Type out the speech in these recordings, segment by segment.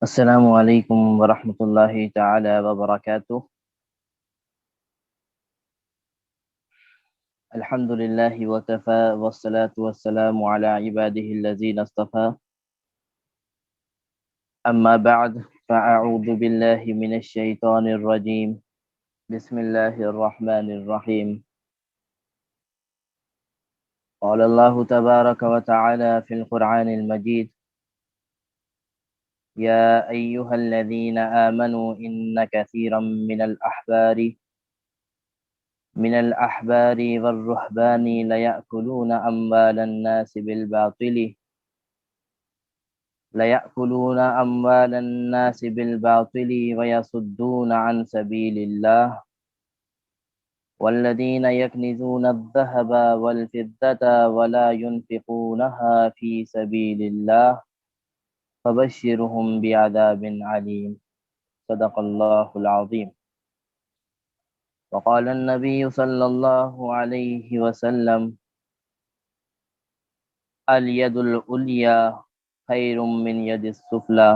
السلام علیکم ورحمۃ اللہ تعالی وبرکاتہ۔ الحمد للہ وکفى والصلاة والسلام على عباده الذین اصطفى، اما بعد فاعوذ باللہ من الشیطان الرجیم، بسم اللہ الرحمن الرحیم۔ قال اللہ تبارک وتعالی فی القرآن المجید: یا ایہا الذین آمنوا ان کثیرا من الأحبار والرهبان ليأكلون أموال الناس بالباطل ويصدون عن سبيل الله، والذين يكنزون الذهب والفضة ولا ينفقونها في سبيل الله فبشرهم بعذاب عليم۔ صدق الله العظيم۔ وقال النبي صلى الله عليه وسلم: اليد العليا خير من يد السفلى،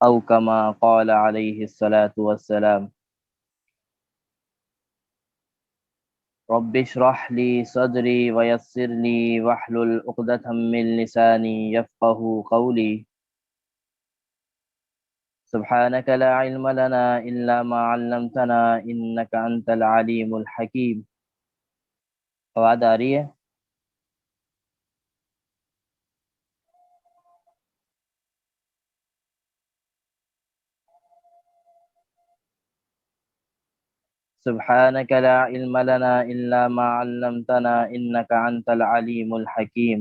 أو كما قال عليه الصلاة والسلام۔ رب اشرح لي صدري ويسر لي واحلل عقدة من لساني يفقه قولي، سبحانك لا علم لنا إلا ما علمتنا إنك أنت العليم الحكيم۔ آواز آ رہی ہے؟ سبحانك لا علم لنا إلا ما علمتنا إنك أنت العليم الحكيم۔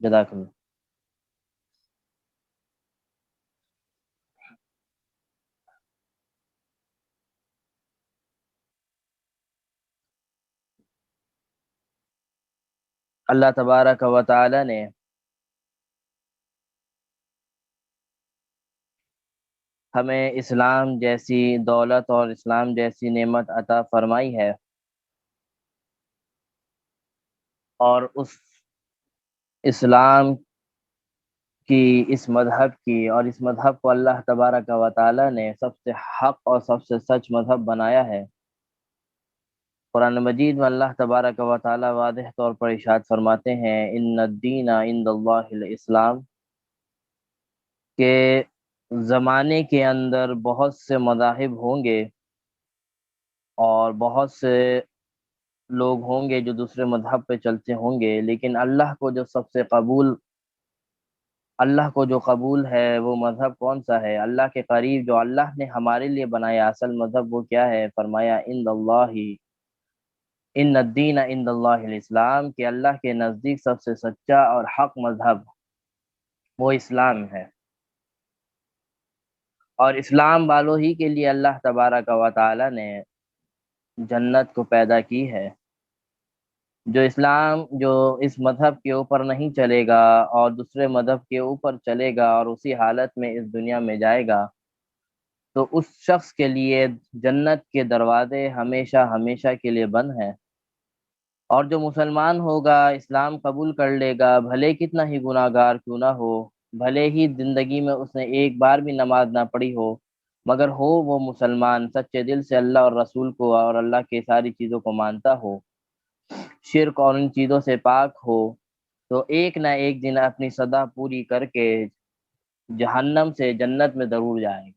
جزاک اللہ۔ اللہ تبارک و تعالی نے ہمیں اسلام جیسی دولت اور اسلام جیسی نعمت عطا فرمائی ہے، اور اس اسلام کی، اس مذہب کی، اور اس مذہب کو اللہ تبارک و تعالی نے سب سے حق اور سب سے سچ مذہب بنایا ہے۔ قرآن مجید میں اللہ تبارک و تعالی واضح طور پر ارشاد فرماتے ہیں: ان الدین عند اللہ الاسلام، کہ زمانے کے اندر بہت سے مذاہب ہوں گے اور بہت سے لوگ ہوں گے جو دوسرے مذہب پہ چلتے ہوں گے، لیکن اللہ کو جو قبول ہے وہ مذہب کون سا ہے؟ اللہ کے قریب جو اللہ نے ہمارے لیے بنایا اصل مذہب وہ کیا ہے؟ فرمایا ان الدین عند اللہ الاسلام، کہ اللہ کے نزدیک سب سے سچا اور حق مذہب وہ اسلام ہے، اور اسلام والوں ہی کے لیے اللہ تبارک و تعالی نے جنت کو پیدا کی ہے۔ جو اس مذہب کے اوپر نہیں چلے گا اور دوسرے مذہب کے اوپر چلے گا اور اسی حالت میں اس دنیا میں جائے گا، تو اس شخص کے لیے جنت کے دروازے ہمیشہ ہمیشہ کے لیے بند ہیں۔ اور جو مسلمان ہوگا، اسلام قبول کر لے گا، بھلے کتنا ہی گناہ گار کیوں نہ ہو، بھلے ہی زندگی میں اس نے ایک بار بھی نماز نہ پڑھی ہو، مگر ہو وہ مسلمان، سچے دل سے اللہ اور رسول کو اور اللہ کی ساری چیزوں کو مانتا ہو، شرک اور ان چیزوں سے پاک ہو، تو ایک نہ ایک دن اپنی سزا پوری کر کے جہنم سے جنت میں ضرور جائے گا۔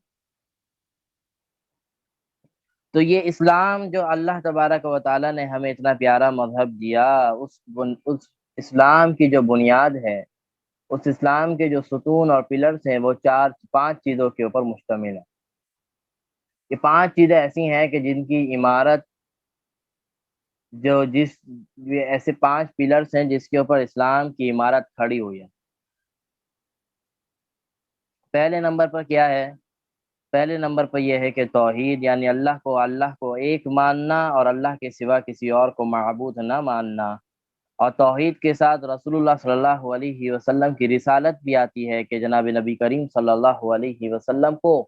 تو یہ اسلام جو اللہ تبارک و تعالی نے ہمیں اتنا پیارا مذہب دیا، اس اسلام کی جو بنیاد ہے، اس اسلام کے جو ستون اور پلرز ہیں، وہ پانچ چیزوں کے اوپر مشتمل ہے۔ یہ پانچ چیزیں ایسی ہیں کہ جن کی عمارت یہ ایسے پانچ پلرز ہیں جس کے اوپر اسلام کی عمارت کھڑی ہوئی ہے۔ پہلے نمبر پر کیا ہے؟ پہلے نمبر پر یہ ہے کہ توحید، یعنی اللہ کو ایک ماننا اور اللہ کے سوا کسی اور کو معبود نہ ماننا، اور توحید کے ساتھ رسول اللہ صلی اللہ علیہ وسلم کی رسالت بھی آتی ہے کہ جناب نبی کریم صلی اللہ علیہ وسلم کو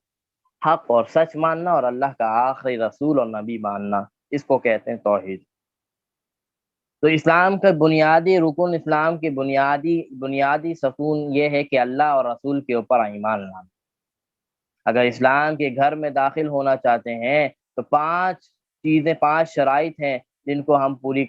حق اور سچ ماننا اور اللہ کا آخری رسول اور نبی ماننا، اس کو کہتے ہیں توحید۔ تو اسلام کا بنیادی رکن، اسلام کے بنیادی ستون یہ ہے کہ اللہ اور رسول کے اوپر ایمان لانا۔ اگر اسلام کے گھر میں داخل ہونا چاہتے ہیں تو 5 چیزیں، 5 شرائط ہیں جن کو ہم پوری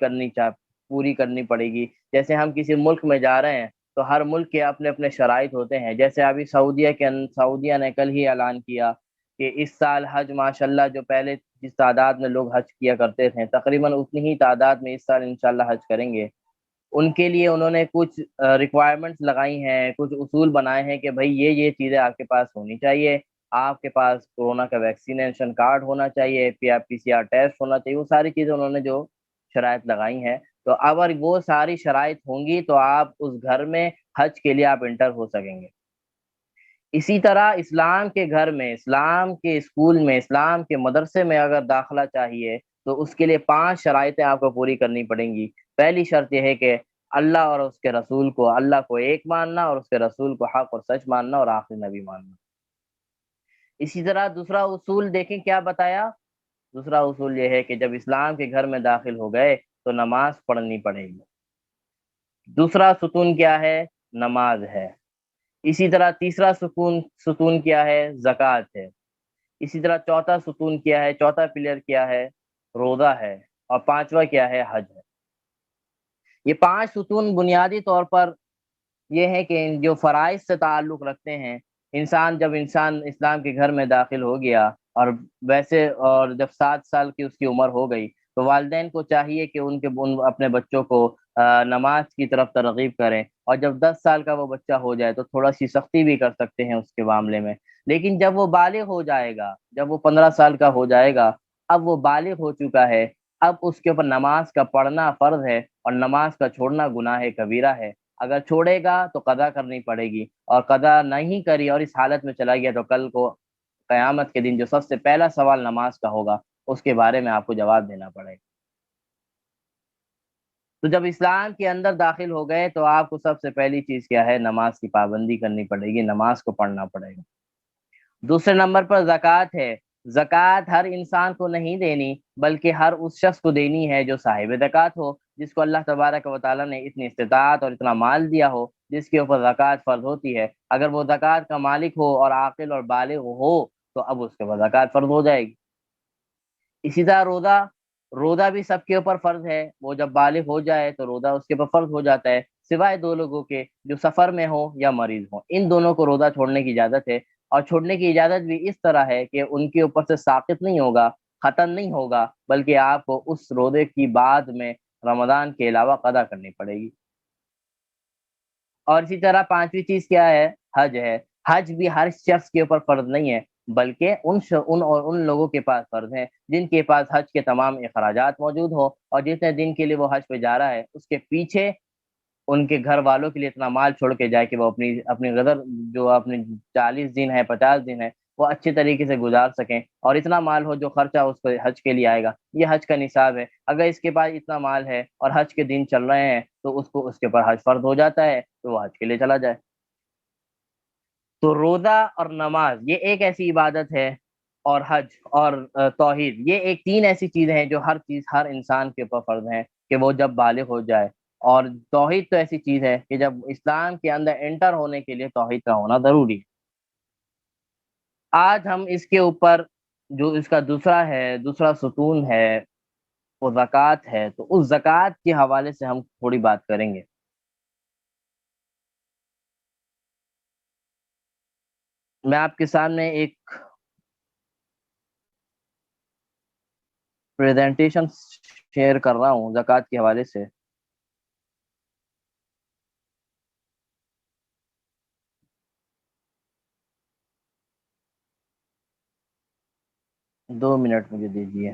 کرنی پڑے گی۔ جیسے ہم کسی ملک میں جا رہے ہیں تو ہر ملک کے اپنے اپنے شرائط ہوتے ہیں۔ جیسے ابھی سعودیہ نے کل ہی اعلان کیا کہ اس سال حج ماشاءاللہ جو پہلے جس تعداد میں لوگ حج کیا کرتے تھے تقریباً اتنی ہی تعداد میں اس سال انشاءاللہ حج کریں گے۔ ان کے لیے انہوں نے کچھ ریکوائرمنٹس لگائی ہیں، کچھ اصول بنائے ہیں کہ بھائی یہ چیزیں آپ کے پاس ہونی چاہیے۔ آپ کے پاس کورونا کا ویکسینیشن کارڈ ہونا چاہیے، PCR ٹیسٹ ہونا چاہیے، وہ ساری چیزیں انہوں نے جو شرائط لگائی ہیں۔ تو اگر وہ ساری شرائط ہوں گی تو آپ اس گھر میں حج کے لیے آپ انٹر ہو سکیں گے۔ اسی طرح اسلام کے گھر میں، اسلام کے اسکول میں، اسلام کے مدرسے میں اگر داخلہ چاہیے تو اس کے لیے 5 شرائطیں آپ کو پوری کرنی پڑیں گی۔ پہلی شرط یہ ہے کہ اللہ اور اس کے رسول کو، اللہ کو ایک ماننا اور اس کے رسول کو حق اور سچ ماننا اور آخری نبی ماننا۔ اسی طرح دوسرا اصول دیکھیں کیا بتایا۔ دوسرا اصول یہ ہے کہ جب اسلام کے گھر میں داخل ہو گئے تو نماز پڑھنی پڑے گی۔ دوسرا ستون کیا ہے؟ نماز ہے۔ اسی طرح تیسرا ستون کیا ہے؟ زکوٰۃ ہے۔ اسی طرح چوتھا ستون کیا ہے؟ چوتھا پلیئر کیا ہے؟ روزہ ہے۔ اور پانچواں کیا ہے؟ حج ہے۔ یہ 5 ستون بنیادی طور پر یہ ہے کہ جو فرائض سے تعلق رکھتے ہیں۔ جب انسان اسلام کے گھر میں داخل ہو گیا اور جب 7 سال کی اس کی عمر ہو گئی تو والدین کو چاہیے کہ اپنے بچوں کو نماز کی طرف ترغیب کریں، اور جب 10 سال کا وہ بچہ ہو جائے تو تھوڑا سی سختی بھی کر سکتے ہیں اس کے معاملے میں۔ لیکن جب وہ بالغ ہو جائے گا، جب وہ 15 سال کا ہو جائے گا، اب وہ بالغ ہو چکا ہے، اب اس کے اوپر نماز کا پڑھنا فرض ہے اور نماز کا چھوڑنا گناہ کبیرہ ہے۔ اگر چھوڑے گا تو قضا کرنی پڑے گی، اور قضا نہیں کری اور اس حالت میں چلا گیا تو کل کو قیامت کے دن جو سب سے پہلا سوال نماز کا ہوگا اس کے بارے میں آپ کو جواب دینا پڑے گا۔ تو جب اسلام کے اندر داخل ہو گئے تو آپ کو سب سے پہلی چیز کیا ہے؟ نماز کی پابندی کرنی پڑے گی، نماز کو پڑھنا پڑے گا۔ دوسرے نمبر پر زکوٰۃ ہے۔ زکوٰۃ ہر انسان کو نہیں دینی بلکہ ہر اس شخص کو دینی ہے جو صاحب زکوٰۃ ہو، جس کو اللہ تبارک و تعالیٰ نے اتنی استطاعت اور اتنا مال دیا ہو جس کے اوپر زکوٰۃ فرض ہوتی ہے۔ اگر وہ زکوٰۃ کا مالک ہو اور عاقل اور بالغ ہو تو اب اس کے اوپر زکوٰۃ فرض ہو جائے گی۔ اسی طرح روزہ بھی سب کے اوپر فرض ہے۔ وہ جب بالغ ہو جائے تو روزہ اس کے اوپر فرض ہو جاتا ہے، سوائے 2 لوگوں کے جو سفر میں ہوں یا مریض ہوں، ان دونوں کو روزہ چھوڑنے کی اجازت ہے۔ اور چھوڑنے کی اجازت بھی اس طرح ہے کہ ان کے اوپر سے ساقط نہیں ہوگا، ختم نہیں ہوگا، بلکہ آپ کو اس روزے کی بعد میں رمضان کے علاوہ قضا کرنی پڑے گی۔ اور اسی طرح پانچویں چیز کیا ہے؟ حج ہے۔ حج بھی ہر شخص کے اوپر فرض نہیں ہے بلکہ ان لوگوں کے پاس فرض ہے جن کے پاس حج کے تمام اخراجات موجود ہو، اور جتنے دن کے لیے وہ حج پہ جا رہا ہے اس کے پیچھے ان کے گھر والوں کے لیے اتنا مال چھوڑ کے جائے کہ وہ اپنی غدر جو اپنے 40 دن ہے، 50 دن ہے، وہ اچھے طریقے سے گزار سکیں، اور اتنا مال ہو جو خرچہ اس کو حج کے لیے آئے گا۔ یہ حج کا نصاب ہے۔ اگر اس کے پاس اتنا مال ہے اور حج کے دن چل رہے ہیں تو اس کے اوپر حج فرض ہو جاتا ہے، تو وہ حج کے لیے چلا جائے۔ تو روزہ اور نماز یہ ایک ایسی عبادت ہے، اور حج اور توحید یہ 3 ایسی چیزیں ہیں جو ہر انسان کے اوپر فرض ہیں کہ وہ جب بالغ ہو جائے۔ اور توحید تو ایسی چیز ہے کہ جب اسلام کے اندر انٹر ہونے کے لیے توحید کا ہونا ضروری ہے۔ آج ہم اس کے اوپر جو اس کا دوسرا ستون ہے وہ زکوٰۃ ہے، تو اس زکوٰۃ کے حوالے سے ہم تھوڑی بات کریں گے۔ میں آپ کے سامنے ایک پریزنٹیشن شیئر کر رہا ہوں زکوٰۃ کے حوالے سے۔ 2 منٹ مجھے دیجیے۔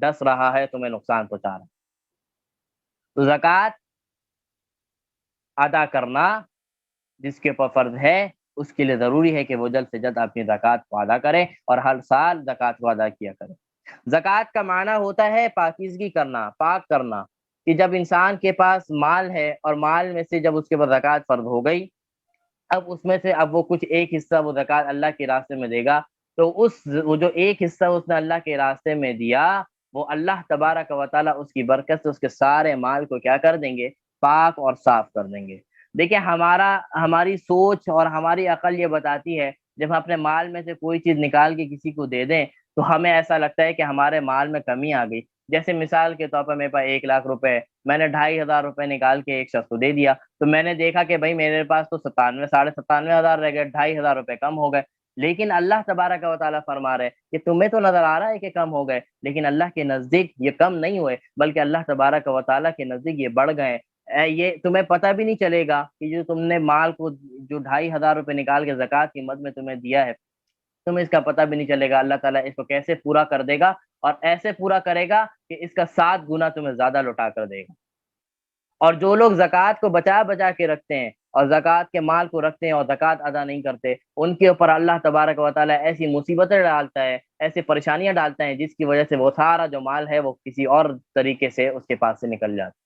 ڈس رہا ہے، تمہیں نقصان پہنچا رہا ہے۔ تو زکوٰۃ ادا کرنا جس کے اوپر فرض ہے، اس کے لیے ضروری ہے کہ وہ جلد سے جلد اپنی زکوٰۃ کو ادا کرے اور ہر سال زکوٰۃ کو ادا کیا کرے۔ زکوٰۃ کا معنی ہوتا ہے پاکیزگی کرنا، پاک کرنا، کہ جب انسان کے پاس مال ہے اور مال میں سے جب اس کے اوپر زکوٰۃ فرض ہو گئی، اب اس میں سے اب وہ کچھ ایک حصہ وہ زکوٰۃ اللہ کے راستے میں دے گا، تو وہ جو ایک حصہ اس نے اللہ کے راستے میں دیا، وہ اللہ تبارک و تعالیٰ اس کی برکت سے اس کے سارے مال کو کیا کر دیں گے؟ پاک اور صاف کر دیں گے۔ دیکھیں ہماری سوچ اور ہماری عقل یہ بتاتی ہے، جب ہم اپنے مال میں سے کوئی چیز نکال کے کسی کو دے دیں تو ہمیں ایسا لگتا ہے کہ ہمارے مال میں کمی آ گئی۔ جیسے مثال کے طور پر میرے پاس 1,00,000 روپے، میں نے 2,500 روپے نکال کے ایک شخص کو دے دیا، تو میں نے دیکھا کہ بھائی میرے پاس تو 97,500 رہ گئے، 2,500 روپے کم ہو گئے۔ لیکن اللہ تبارک و تعالیٰ فرما رہے کہ تمہیں تو نظر آ رہا ہے کہ کم ہو گئے، لیکن اللہ کے نزدیک یہ کم نہیں ہوئے، بلکہ اللہ تبارک و تعالیٰ کے نزدیک یہ بڑھ گئے۔ یہ تمہیں پتہ بھی نہیں چلے گا کہ جو تم نے مال کو جو 2,500 روپے نکال کے زکوٰۃ کی مد میں تمہیں دیا ہے، تمہیں اس کا پتہ بھی نہیں چلے گا اللہ تعالیٰ اس کو کیسے پورا کر دے گا، اور ایسے پورا کرے گا کہ اس کا 7 گنا تمہیں زیادہ لوٹا کر دے گا۔ اور جو لوگ زکوٰۃ کو بچا بچا کے رکھتے ہیں اور زکوٰۃ کے مال کو رکھتے ہیں اور زکوٰۃ ادا نہیں کرتے، ان کے اوپر اللہ تبارک و تعالیٰ ایسی مصیبتیں ڈالتا ہے، ایسی پریشانیاں ڈالتا ہے، جس کی وجہ سے وہ سارا جو مال ہے وہ کسی اور طریقے سے اس کے پاس سے نکل جاتا ہے۔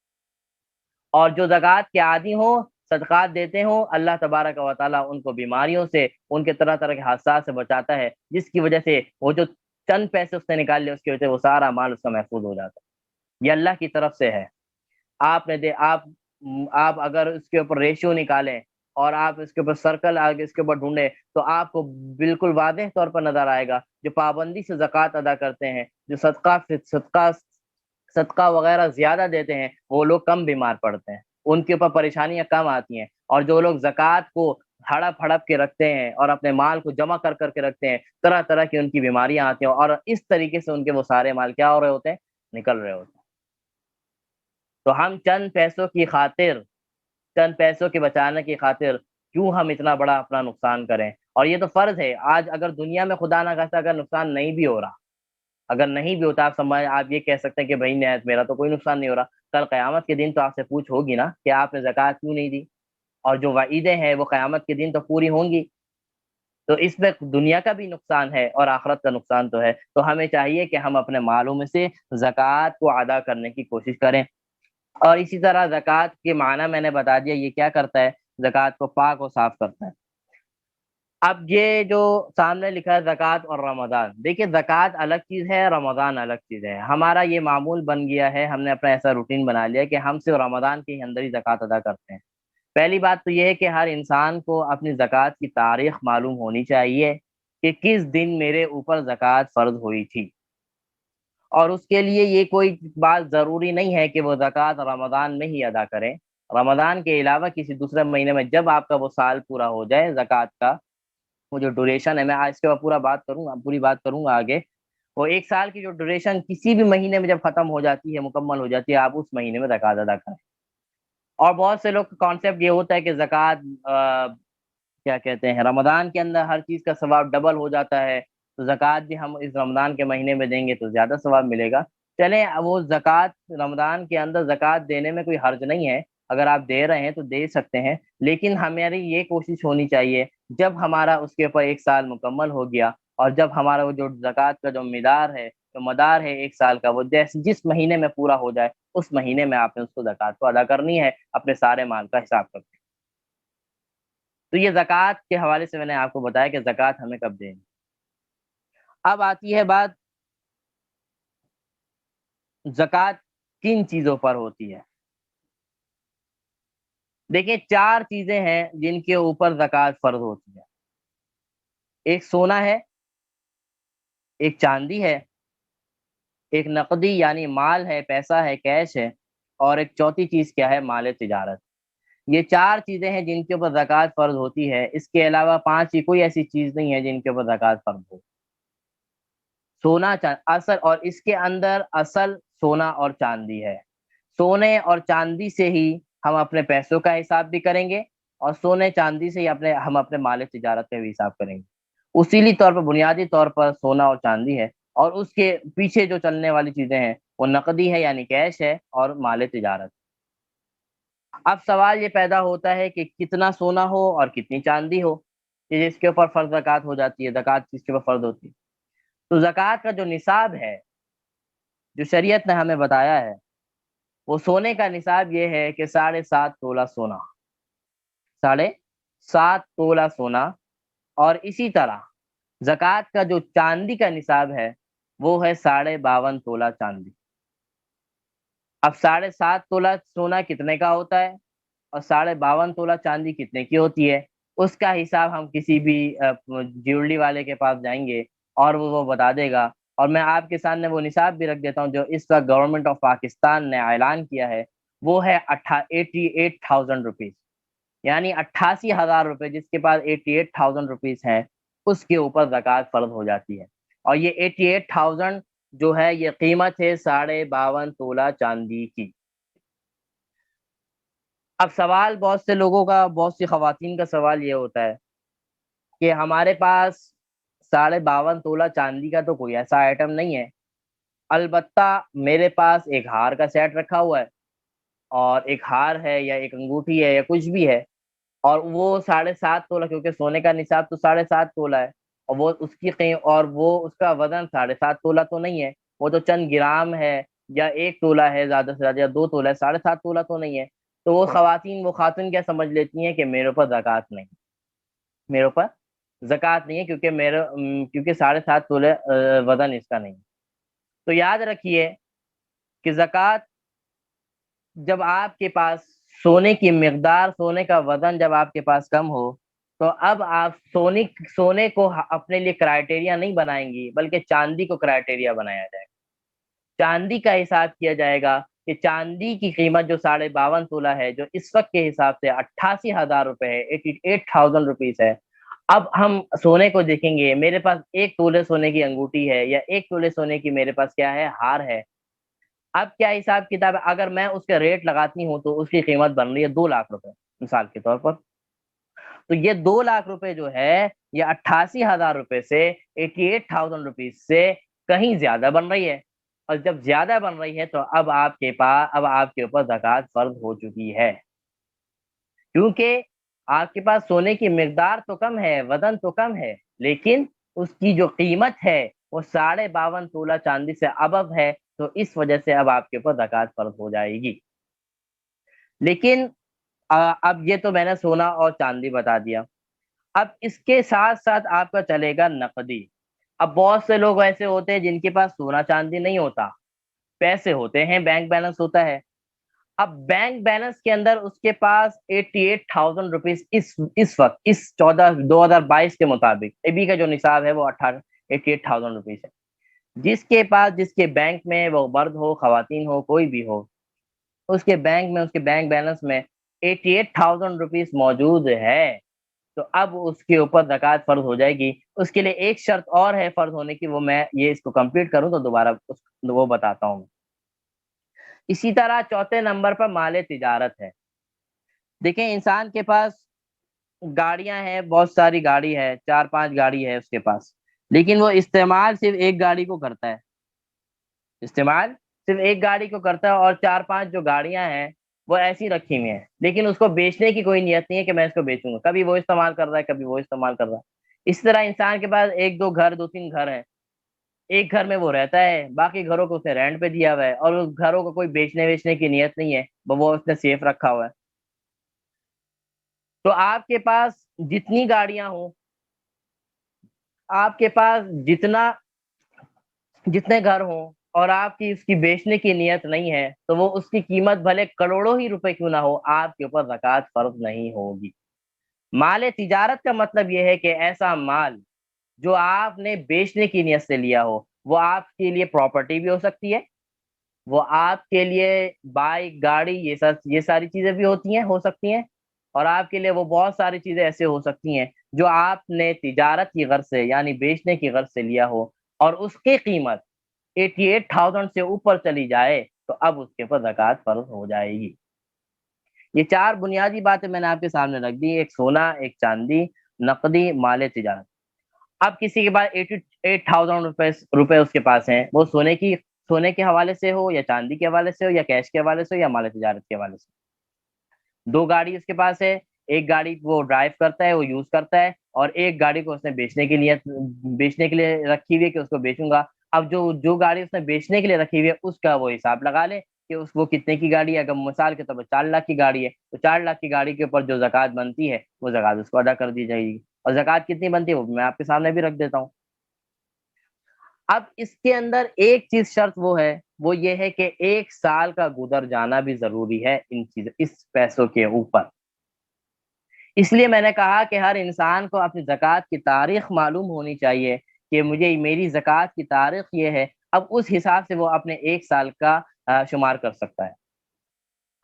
اور جو زکوٰۃ کے عادی ہوں، صدقات دیتے ہوں، اللہ تبارک و تعالیٰ ان کو بیماریوں سے، ان کے طرح طرح کے حادثات سے بچاتا ہے، جس کی وجہ سے وہ جو چند پیسے اس نے نکال لیے، اس کی وجہ سے وہ سارا مال اس کا محفوظ ہو جاتا ہے۔ یہ اللہ کی طرف سے ہے۔ آپ اگر اس کے اوپر ریشیو نکالیں اور آپ اس کے اوپر سرکل آگے اس کے اوپر ڈھونڈیں تو آپ کو بالکل واضح طور پر نظر آئے گا، جو پابندی سے زکوٰۃ ادا کرتے ہیں، جو صدقہ وغیرہ زیادہ دیتے ہیں، وہ لوگ کم بیمار پڑتے ہیں، ان کے اوپر پریشانیاں کم آتی ہیں۔ اور جو لوگ زکوٰۃ کو ہڑپ ہڑپ کے رکھتے ہیں اور اپنے مال کو جمع کر کر کے رکھتے ہیں، طرح طرح کی ان کی بیماریاں آتی ہیں، اور اس طریقے سے ان کے وہ سارے مال کیا ہو رہے ہوتے ہیں؟ نکل رہے ہوتے ہیں۔ تو ہم چند پیسوں کی خاطر، چند پیسوں کے بچانے کی خاطر کیوں ہم اتنا بڑا اپنا نقصان کریں؟ اور یہ تو فرض ہے۔ آج اگر دنیا میں خدا نہ خواستہ اگر نقصان نہیں بھی ہو رہا، اگر نہیں بھی ہوتا، آپ یہ کہہ سکتے ہیں کہ بھائی میرا تو کوئی نقصان نہیں ہو رہا، کل قیامت کے دن تو آپ سے پوچھ ہوگی نا کہ آپ نے زکوٰۃ کیوں نہیں دی، اور جو وعیدیں ہیں وہ قیامت کے دن تو پوری ہوں گی۔ تو اس میں دنیا کا بھی نقصان ہے اور آخرت کا نقصان تو ہے۔ تو ہمیں چاہیے کہ ہم اپنے مالوں میں سے زکوٰۃ کو ادا کرنے کی کوشش کریں۔ اور اسی طرح زکوٰۃ کے معنی میں نے بتا دیا، یہ کیا کرتا ہے؟ زکوٰۃ کو پاک و صاف کرتا ہے۔ اب یہ جو سامنے لکھا ہے زکوٰۃ اور رمضان، دیکھیے زکوٰۃ الگ چیز ہے، رمضان الگ چیز ہے۔ ہمارا یہ معمول بن گیا ہے، ہم نے اپنا ایسا روٹین بنا لیا کہ ہم صرف رمضان کے اندر ہی زکوٰۃ ادا کرتے ہیں۔ پہلی بات تو یہ ہے کہ ہر انسان کو اپنی زکوٰۃ کی تاریخ معلوم ہونی چاہیے کہ کس دن میرے اوپر زکوٰۃ فرض ہوئی تھی، اور اس کے لیے یہ کوئی بات ضروری نہیں ہے کہ وہ زکوٰۃ رمضان میں ہی ادا کریں۔ رمضان کے علاوہ کسی دوسرے مہینے میں جب آپ کا وہ سال پورا ہو جائے، زکوٰۃ کا وہ جو ڈوریشن ہے، میں آج اس کے بعد پوری بات کروں گا آگے، وہ 1 سال کی جو ڈوریشن کسی بھی مہینے میں جب ختم ہو جاتی ہے، مکمل ہو جاتی ہے، آپ اس مہینے میں زکوٰۃ ادا کریں۔ اور بہت سے لوگ کا کانسیپٹ یہ ہوتا ہے کہ زکوٰۃ کیا کہتے ہیں، رمضان کے اندر ہر چیز کا ثواب ڈبل ہو جاتا ہے، تو زکوٰۃ بھی ہم اس رمضان کے مہینے میں دیں گے تو زیادہ ثواب ملے گا۔ چلیں، وہ زکوٰۃ رمضان کے اندر زکوٰۃ دینے میں کوئی حرج نہیں ہے، اگر آپ دے رہے ہیں تو دے سکتے ہیں، لیکن ہماری یہ کوشش ہونی چاہیے جب ہمارا اس کے اوپر 1 سال مکمل ہو گیا، اور جب ہمارا وہ جو زکوٰۃ کا جو مدار ہے 1 سال کا، وہ جس مہینے میں پورا ہو جائے، اس مہینے میں آپ نے اس کو زکوٰۃ کو ادا کرنی ہے، اپنے سارے مال کا حساب کرتے۔ تو یہ زکوٰۃ کے حوالے سے میں نے آپ کو بتایا کہ زکوٰۃ ہمیں کب دینی۔ اب آتی ہے بات، زکوٰۃ کن چیزوں پر ہوتی ہے؟ دیکھیں 4 چیزیں ہیں جن کے اوپر زکوٰۃ فرض ہوتی ہے۔ ایک سونا ہے، ایک چاندی ہے، ایک نقدی یعنی مال ہے، پیسہ ہے، کیش ہے، اور ایک چوتھی چیز کیا ہے؟ مال تجارت۔ یہ 4 چیزیں ہیں جن کے اوپر زکوٰۃ فرض ہوتی ہے۔ اس کے علاوہ 5 کی کوئی ایسی چیز نہیں ہے جن کے اوپر زکوٰۃ فرض ہو۔ سونا اصل، اور اس کے اندر اصل سونا اور چاندی ہے۔ سونے اور چاندی سے ہی ہم اپنے پیسوں کا حساب بھی کریں گے، اور سونے چاندی سے ہی ہم اپنے مال تجارت کا بھی حساب کریں گے۔ اصولی طور پر، بنیادی طور پر سونا اور چاندی ہے، اور اس کے پیچھے جو چلنے والی چیزیں ہیں وہ نقدی ہے یعنی کیش ہے اور مال تجارت۔ اب سوال یہ پیدا ہوتا ہے کہ کتنا سونا ہو اور کتنی چاندی ہو، کہ جس کے اوپر فرض زکوٰۃ ہو جاتی ہے، زکوٰۃ جس کے اوپر فرض ہوتی ہے۔ تو زکوٰۃ کا جو نصاب ہے جو شریعت نے ہمیں بتایا ہے، وہ سونے کا نصاب یہ ہے کہ 7.5 تولہ سونا، 7.5 تولہ سونا، اور اسی طرح زکوٰۃ کا جو چاندی کا نصاب ہے وہ ہے 52.5 تولہ چاندی۔ اب 7.5 تولہ سونا کتنے کا ہوتا ہے اور 52.5 تولہ چاندی کتنے کی ہوتی ہے، اس کا حساب ہم کسی بھی جیولری والے کے پاس جائیں گے اور وہ بتا دے گا۔ اور میں آپ کے سامنے وہ نصاب بھی رکھ دیتا ہوں جو اس وقت گورنمنٹ آف پاکستان نے اعلان کیا ہے، وہ ہے 88,000 روپیز، یعنی 88,000 روپے، جس کے پاس 88,000 روپیز ہیں اس کے اوپر زکوٰۃ فرض ہو جاتی ہے۔ اور یہ 88,000 جو ہے یہ قیمت ہے 52.5 تولہ چاندی کی۔ اب سوال بہت سے لوگوں کا، بہت سی خواتین کا سوال یہ ہوتا ہے کہ ہمارے پاس 52.5 تولہ چاندی کا تو کوئی ایسا آئٹم نہیں ہے، البتہ میرے پاس ایک ہار کا سیٹ رکھا ہوا ہے، اور ایک ہار ہے یا ایک انگوٹھی ہے یا کچھ بھی ہے، اور وہ 7.5 تولہ، کیونکہ سونے کا نصاب تو 7.5 تولہ ہے، اور وہ اس کی اور وہ اس کا وزن 7.5 تولہ تو نہیں ہے، وہ تو چند گرام ہے یا 1 تولہ ہے زیادہ سے زیادہ، یا 2 تولہ ہے، 7.5 تولہ تو نہیں ہے۔ تو وہ خاتون کیا سمجھ لیتی ہیں کہ میرے اوپر زکوٰۃ نہیں، میرے اوپر زکوٰۃ نہیں ہے، کیونکہ 7.5 تولہ وزن اس کا نہیں۔ تو یاد رکھیے کہ زکوٰۃ جب آپ کے پاس سونے کی مقدار، سونے کا وزن جب آپ کے پاس کم ہو، تو اب آپ سونے کو اپنے لیے کرائٹیریا نہیں بنائیں گی، بلکہ چاندی کو کرائٹیریا بنایا جائے گا۔ چاندی کا حساب کیا جائے گا کہ چاندی کی قیمت جو 52.5 تولہ ہے، جو اس وقت کے حساب سے 88,000 روپے ہے، 88,000 روپیز ہے۔ اب ہم سونے کو دیکھیں گے، میرے پاس 1 تولے سونے کی انگوٹھی ہے یا 1 تولے سونے کی میرے پاس کیا ہے، ہار ہے۔ اب کیا حساب کتاب ہے، اگر میں اس کے ریٹ لگاتی ہوں تو اس کی قیمت بن رہی ہے 2 لاکھ روپے مثال کے طور پر۔ تو یہ 2 لاکھ روپے جو ہے یہ 88,000 روپے سے، 88,000 روپیز سے کہیں زیادہ بن رہی ہے، اور جب زیادہ بن رہی ہے تو اب آپ کے اوپر زکوٰۃ فرض ہو چکی ہے، کیونکہ آپ کے پاس سونے کی مقدار تو کم ہے، وزن تو کم ہے، لیکن اس کی جو قیمت ہے وہ 52.5 تولہ چاندی سے ابو ہے، تو اس وجہ سے اب آپ کے اوپر زکوٰۃ فرض ہو جائے گی۔ لیکن اب یہ تو میں نے سونا اور چاندی بتا دیا، اب اس کے ساتھ ساتھ آپ کا چلے گا نقدی۔ اب بہت سے لوگ ایسے ہوتے ہیں جن کے پاس سونا چاندی نہیں ہوتا، پیسے ہوتے ہیں، بینک بیلنس ہوتا ہے۔ اب بینک بیلنس کے اندر اس کے پاس 88,000 روپیز اس وقت، اس 2022 کے مطابق ابھی کا جو نصاب ہے وہ 88,000 روپیز ہے۔ جس کے پاس، جس کے بینک میں، وہ مرد ہو خواتین ہو کوئی بھی ہو، اس کے بینک میں، اس کے بینک بیلنس میں 88,000 روپیز موجود ہے، تو اب اس کے اوپر زکوٰۃ فرض ہو جائے گی۔ اس کے لیے ایک شرط اور ہے فرض ہونے کی، وہ میں یہ اس کو کمپلیٹ کروں تو دوبارہ وہ بتاتا ہوں۔ اسی طرح چوتھے نمبر پر مال تجارت ہے۔ دیکھیں انسان کے پاس گاڑیاں ہیں، بہت ساری گاڑی ہے، 4-5 گاڑی ہے اس کے پاس، لیکن وہ استعمال صرف ایک گاڑی کو کرتا ہے، استعمال صرف ایک گاڑی کو کرتا ہے، اور 4-5 جو گاڑیاں ہیں وہ ایسی رکھی ہوئی ہیں، لیکن اس کو بیچنے کی کوئی نیت نہیں ہے کہ میں اس کو بیچوں گا، کبھی وہ استعمال کر رہا ہے، کبھی وہ استعمال کر رہا ہے۔ اس طرح انسان کے پاس 1-2 گھر، 2-3 گھر ہیں، ایک گھر میں وہ رہتا ہے، باقی گھروں کو اس نے رینٹ پہ دیا ہوا ہے، اور اس گھروں کو کوئی بیچنے کی نیت نہیں ہے، وہ اس نے سیف رکھا ہوا ہے۔ تو آپ کے پاس جتنی گاڑیاں ہوں، آپ کے پاس جتنے گھر ہوں، اور آپ کی اس کی بیچنے کی نیت نہیں ہے، تو وہ اس کی قیمت بھلے کروڑوں ہی روپے کیوں نہ ہو، آپ کے اوپر زکوٰۃ فرض نہیں ہوگی۔ مال تجارت کا مطلب یہ ہے کہ ایسا مال جو آپ نے بیچنے کی نیت سے لیا ہو، وہ آپ کے لیے پراپرٹی بھی ہو سکتی ہے، وہ آپ کے لیے بائک، گاڑی، یہ ساری چیزیں بھی ہو سکتی ہیں، اور آپ کے لیے وہ بہت ساری چیزیں ایسے ہو سکتی ہیں جو آپ نے تجارت کی غرض سے یعنی بیچنے کی غرض سے لیا ہو، اور اس کی قیمت 88,000 سے اوپر چلی جائے تو اب اس کے اوپر زکوٰۃ فرض ہو جائے گی۔ یہ 4 بنیادی باتیں میں نے آپ کے سامنے رکھ دی، ایک سونا، ایک چاندی، نقدی، مال تجارت۔ اب کسی کے پاس 8,000 روپے اس کے پاس ہیں، وہ سونے کے حوالے سے ہو یا چاندی کے حوالے سے ہو یا کیش کے حوالے سے ہو یا مال تجارت کے حوالے سے، دو گاڑی اس کے پاس ہے، ایک گاڑی وہ ڈرائیو کرتا ہے، وہ یوز کرتا ہے، اور ایک گاڑی کو اس نے بیچنے کے لیے رکھی ہوئی ہے کہ اس کو بیچوں گا۔ اب جو گاڑی اس نے بیچنے کے لیے رکھی ہوئی ہے اس کا وہ حساب لگا لے کہ وہ کتنے کی گاڑی ہے۔ اگر مثال کے طور پر 4 لاکھ کی گاڑی ہے تو 4 لاکھ کی گاڑی کے اوپر جو زکوٰۃ بنتی ہے وہ زکوٰۃ اس کو ادا کر دی جائے گی، اور زکوٰۃ کتنی بنتی ہے وہ میں آپ کے سامنے بھی رکھ دیتا ہوں۔ اب اس کے اندر ایک چیز شرط وہ ہے، وہ یہ ہے کہ 1 سال کا گزر جانا بھی ضروری ہے اس پیسوں کے اوپر۔ اس لیے میں نے کہا کہ ہر انسان کو اپنی زکوٰۃ کی تاریخ معلوم ہونی چاہیے کہ میری زکوٰۃ کی تاریخ یہ ہے، اب اس حساب سے وہ اپنے 1 سال کا شمار کر سکتا ہے۔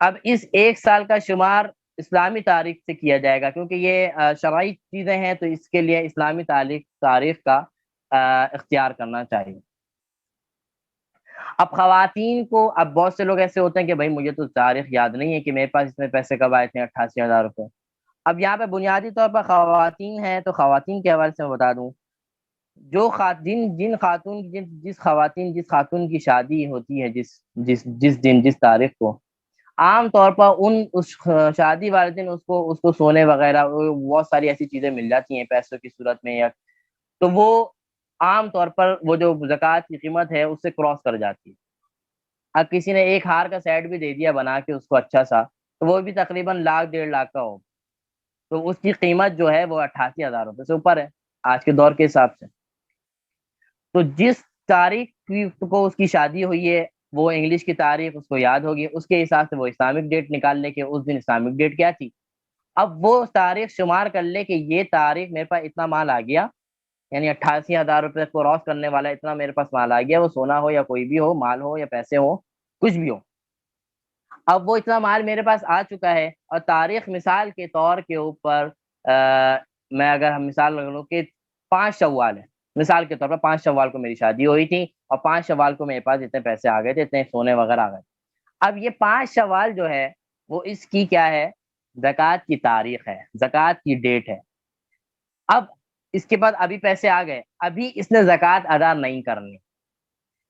اب اس 1 سال کا شمار اسلامی تاریخ سے کیا جائے گا، کیونکہ یہ شرعی چیزیں ہیں تو اس کے لیے اسلامی تاریخ کا اختیار کرنا چاہیے۔ اب خواتین کو، اب بہت سے لوگ ایسے ہوتے ہیں کہ بھائی مجھے تو تاریخ یاد نہیں ہے کہ میرے پاس اتنے پیسے کب آئے تھے 88,000 روپے۔ اب یہاں پہ بنیادی طور پر خواتین ہیں تو خواتین کے حوالے سے میں بتا دوں، جس خاتون کی شادی ہوتی ہے جس دن جس تاریخ کو، عام طور پر اس شادی والے دن اس کو سونے وغیرہ بہت ساری ایسی چیزیں مل جاتی ہیں پیسوں کی صورت میں، یا تو وہ عام طور پر وہ جو زکوٰۃ کی قیمت ہے اس سے کراس کر جاتی ہے۔ اب کسی نے ایک ہار کا سیٹ بھی دے دیا بنا کے اس کو اچھا سا، تو وہ بھی تقریباً 1,00,000 1,50,000 کا ہو، تو اس کی قیمت جو ہے وہ 88,000 روپے سے اوپر ہے آج کے دور کے حساب سے۔ تو جس تاریخ کو اس کی شادی ہوئی ہے، وہ انگلش کی تاریخ اس کو یاد ہوگی، اس کے حساب سے وہ اسلامک ڈیٹ نکال لے کہ اس دن اسلامک ڈیٹ کیا تھی۔ اب وہ تاریخ شمار کر لے کہ یہ تاریخ میرے پاس اتنا مال آ گیا، یعنی 88,000 روپے کو کراس کرنے والا اتنا میرے پاس مال آ گیا، وہ سونا ہو یا کوئی بھی ہو، مال ہو یا پیسے ہو، کچھ بھی ہو۔ اب وہ اتنا مال میرے پاس آ چکا ہے، اور تاریخ مثال کے طور کے اوپر میں اگر ہم مثال لگ لوں کہ 5 شوال ہے، مثال کے طور پر 5 شوال کو میری شادی ہوئی تھی، اور 5 شوال کو میرے پاس اتنے پیسے آ گئے تھے، اتنے سونے وغیرہ آ گئے۔ اب یہ 5 شوال جو ہے وہ اس کی کیا ہے، زکوٰۃ کی تاریخ ہے، زکوٰۃ کی ڈیٹ ہے۔ اب اس کے بعد ابھی پیسے آ گئے، ابھی اس نے زکوٰۃ ادا نہیں کرنی،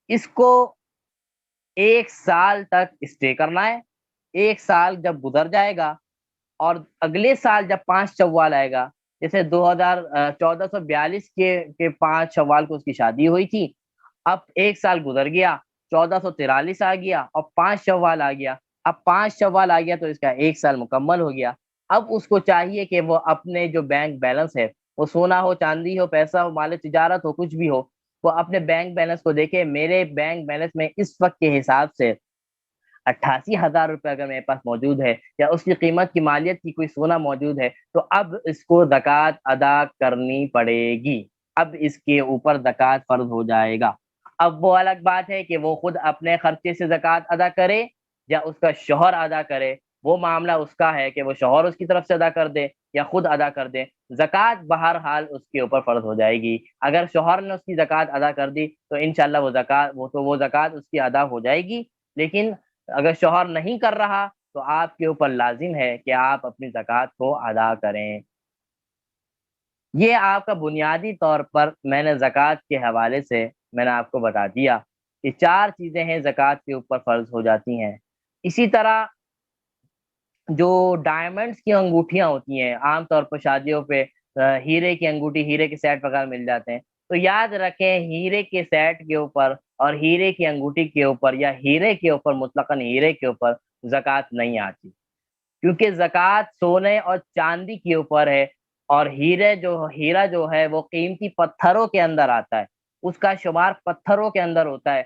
اس کو 1 سال تک اسٹے کرنا ہے۔ 1 سال جب گزر جائے گا اور اگلے سال جب 5 شوال آئے گا، جیسے 1442 کے 5 شوال کو اس کی شادی ہوئی تھی، اب 1 سال گزر گیا، 1443 آ گیا اور 5 شوال آ گیا، اب 5 شوال آ گیا تو اس کا 1 سال مکمل ہو گیا۔ اب اس کو چاہیے کہ وہ اپنے جو بینک بیلنس ہے، وہ سونا ہو، چاندی ہو، پیسہ ہو، مال تجارت ہو، کچھ بھی ہو، وہ اپنے بینک بیلنس کو دیکھے، میرے بینک بیلنس میں اس وقت کے حساب سے 88,000 روپے اگر میرے پاس موجود ہے، یا اس کی قیمت کی مالیت کی کوئی سونا موجود ہے، تو اب اس کو زکوٰۃ ادا کرنی پڑے گی، اب اس کے اوپر زکوٰۃ فرض ہو جائے گا۔ اب وہ الگ بات ہے کہ وہ خود اپنے خرچے سے زکوٰۃ ادا کرے یا اس کا شوہر ادا کرے، وہ معاملہ اس کا ہے کہ وہ شوہر اس کی طرف سے ادا کر دے یا خود ادا کر دے، زکوٰۃ بہرحال اس کے اوپر فرض ہو جائے گی۔ اگر شوہر نے اس کی زکوٰۃ ادا کر دی تو انشاءاللہ وہ زکوٰۃ اس کی ادا ہو جائے گی، لیکن اگر شوہر نہیں کر رہا تو آپ کے اوپر لازم ہے کہ آپ اپنی زکوٰۃ کو ادا کریں۔ یہ آپ کا بنیادی طور پر میں نے زکوٰۃ کے حوالے سے میں نے آپ کو بتا دیا کہ 4 چیزیں ہیں زکوٰۃ کے اوپر فرض ہو جاتی ہیں۔ اسی طرح جو ڈائمنڈس کی انگوٹھیاں ہوتی ہیں، عام طور پر شادیوں پہ ہیرے کی انگوٹھی، ہیرے کے سیٹ وغیرہ مل جاتے ہیں، تو یاد رکھیں ہیرے کے سیٹ کے اوپر اور ہیرے کی انگوٹھی کے اوپر یا ہیرے کے اوپر، مطلقاً ہیرے کے اوپر زکوٰۃ نہیں آتی، کیونکہ زکوٰۃ سونے اور چاندی کے اوپر ہے، اور ہیرا جو ہے وہ قیمتی پتھروں کے اندر آتا ہے، اس کا شمار پتھروں کے اندر ہوتا ہے،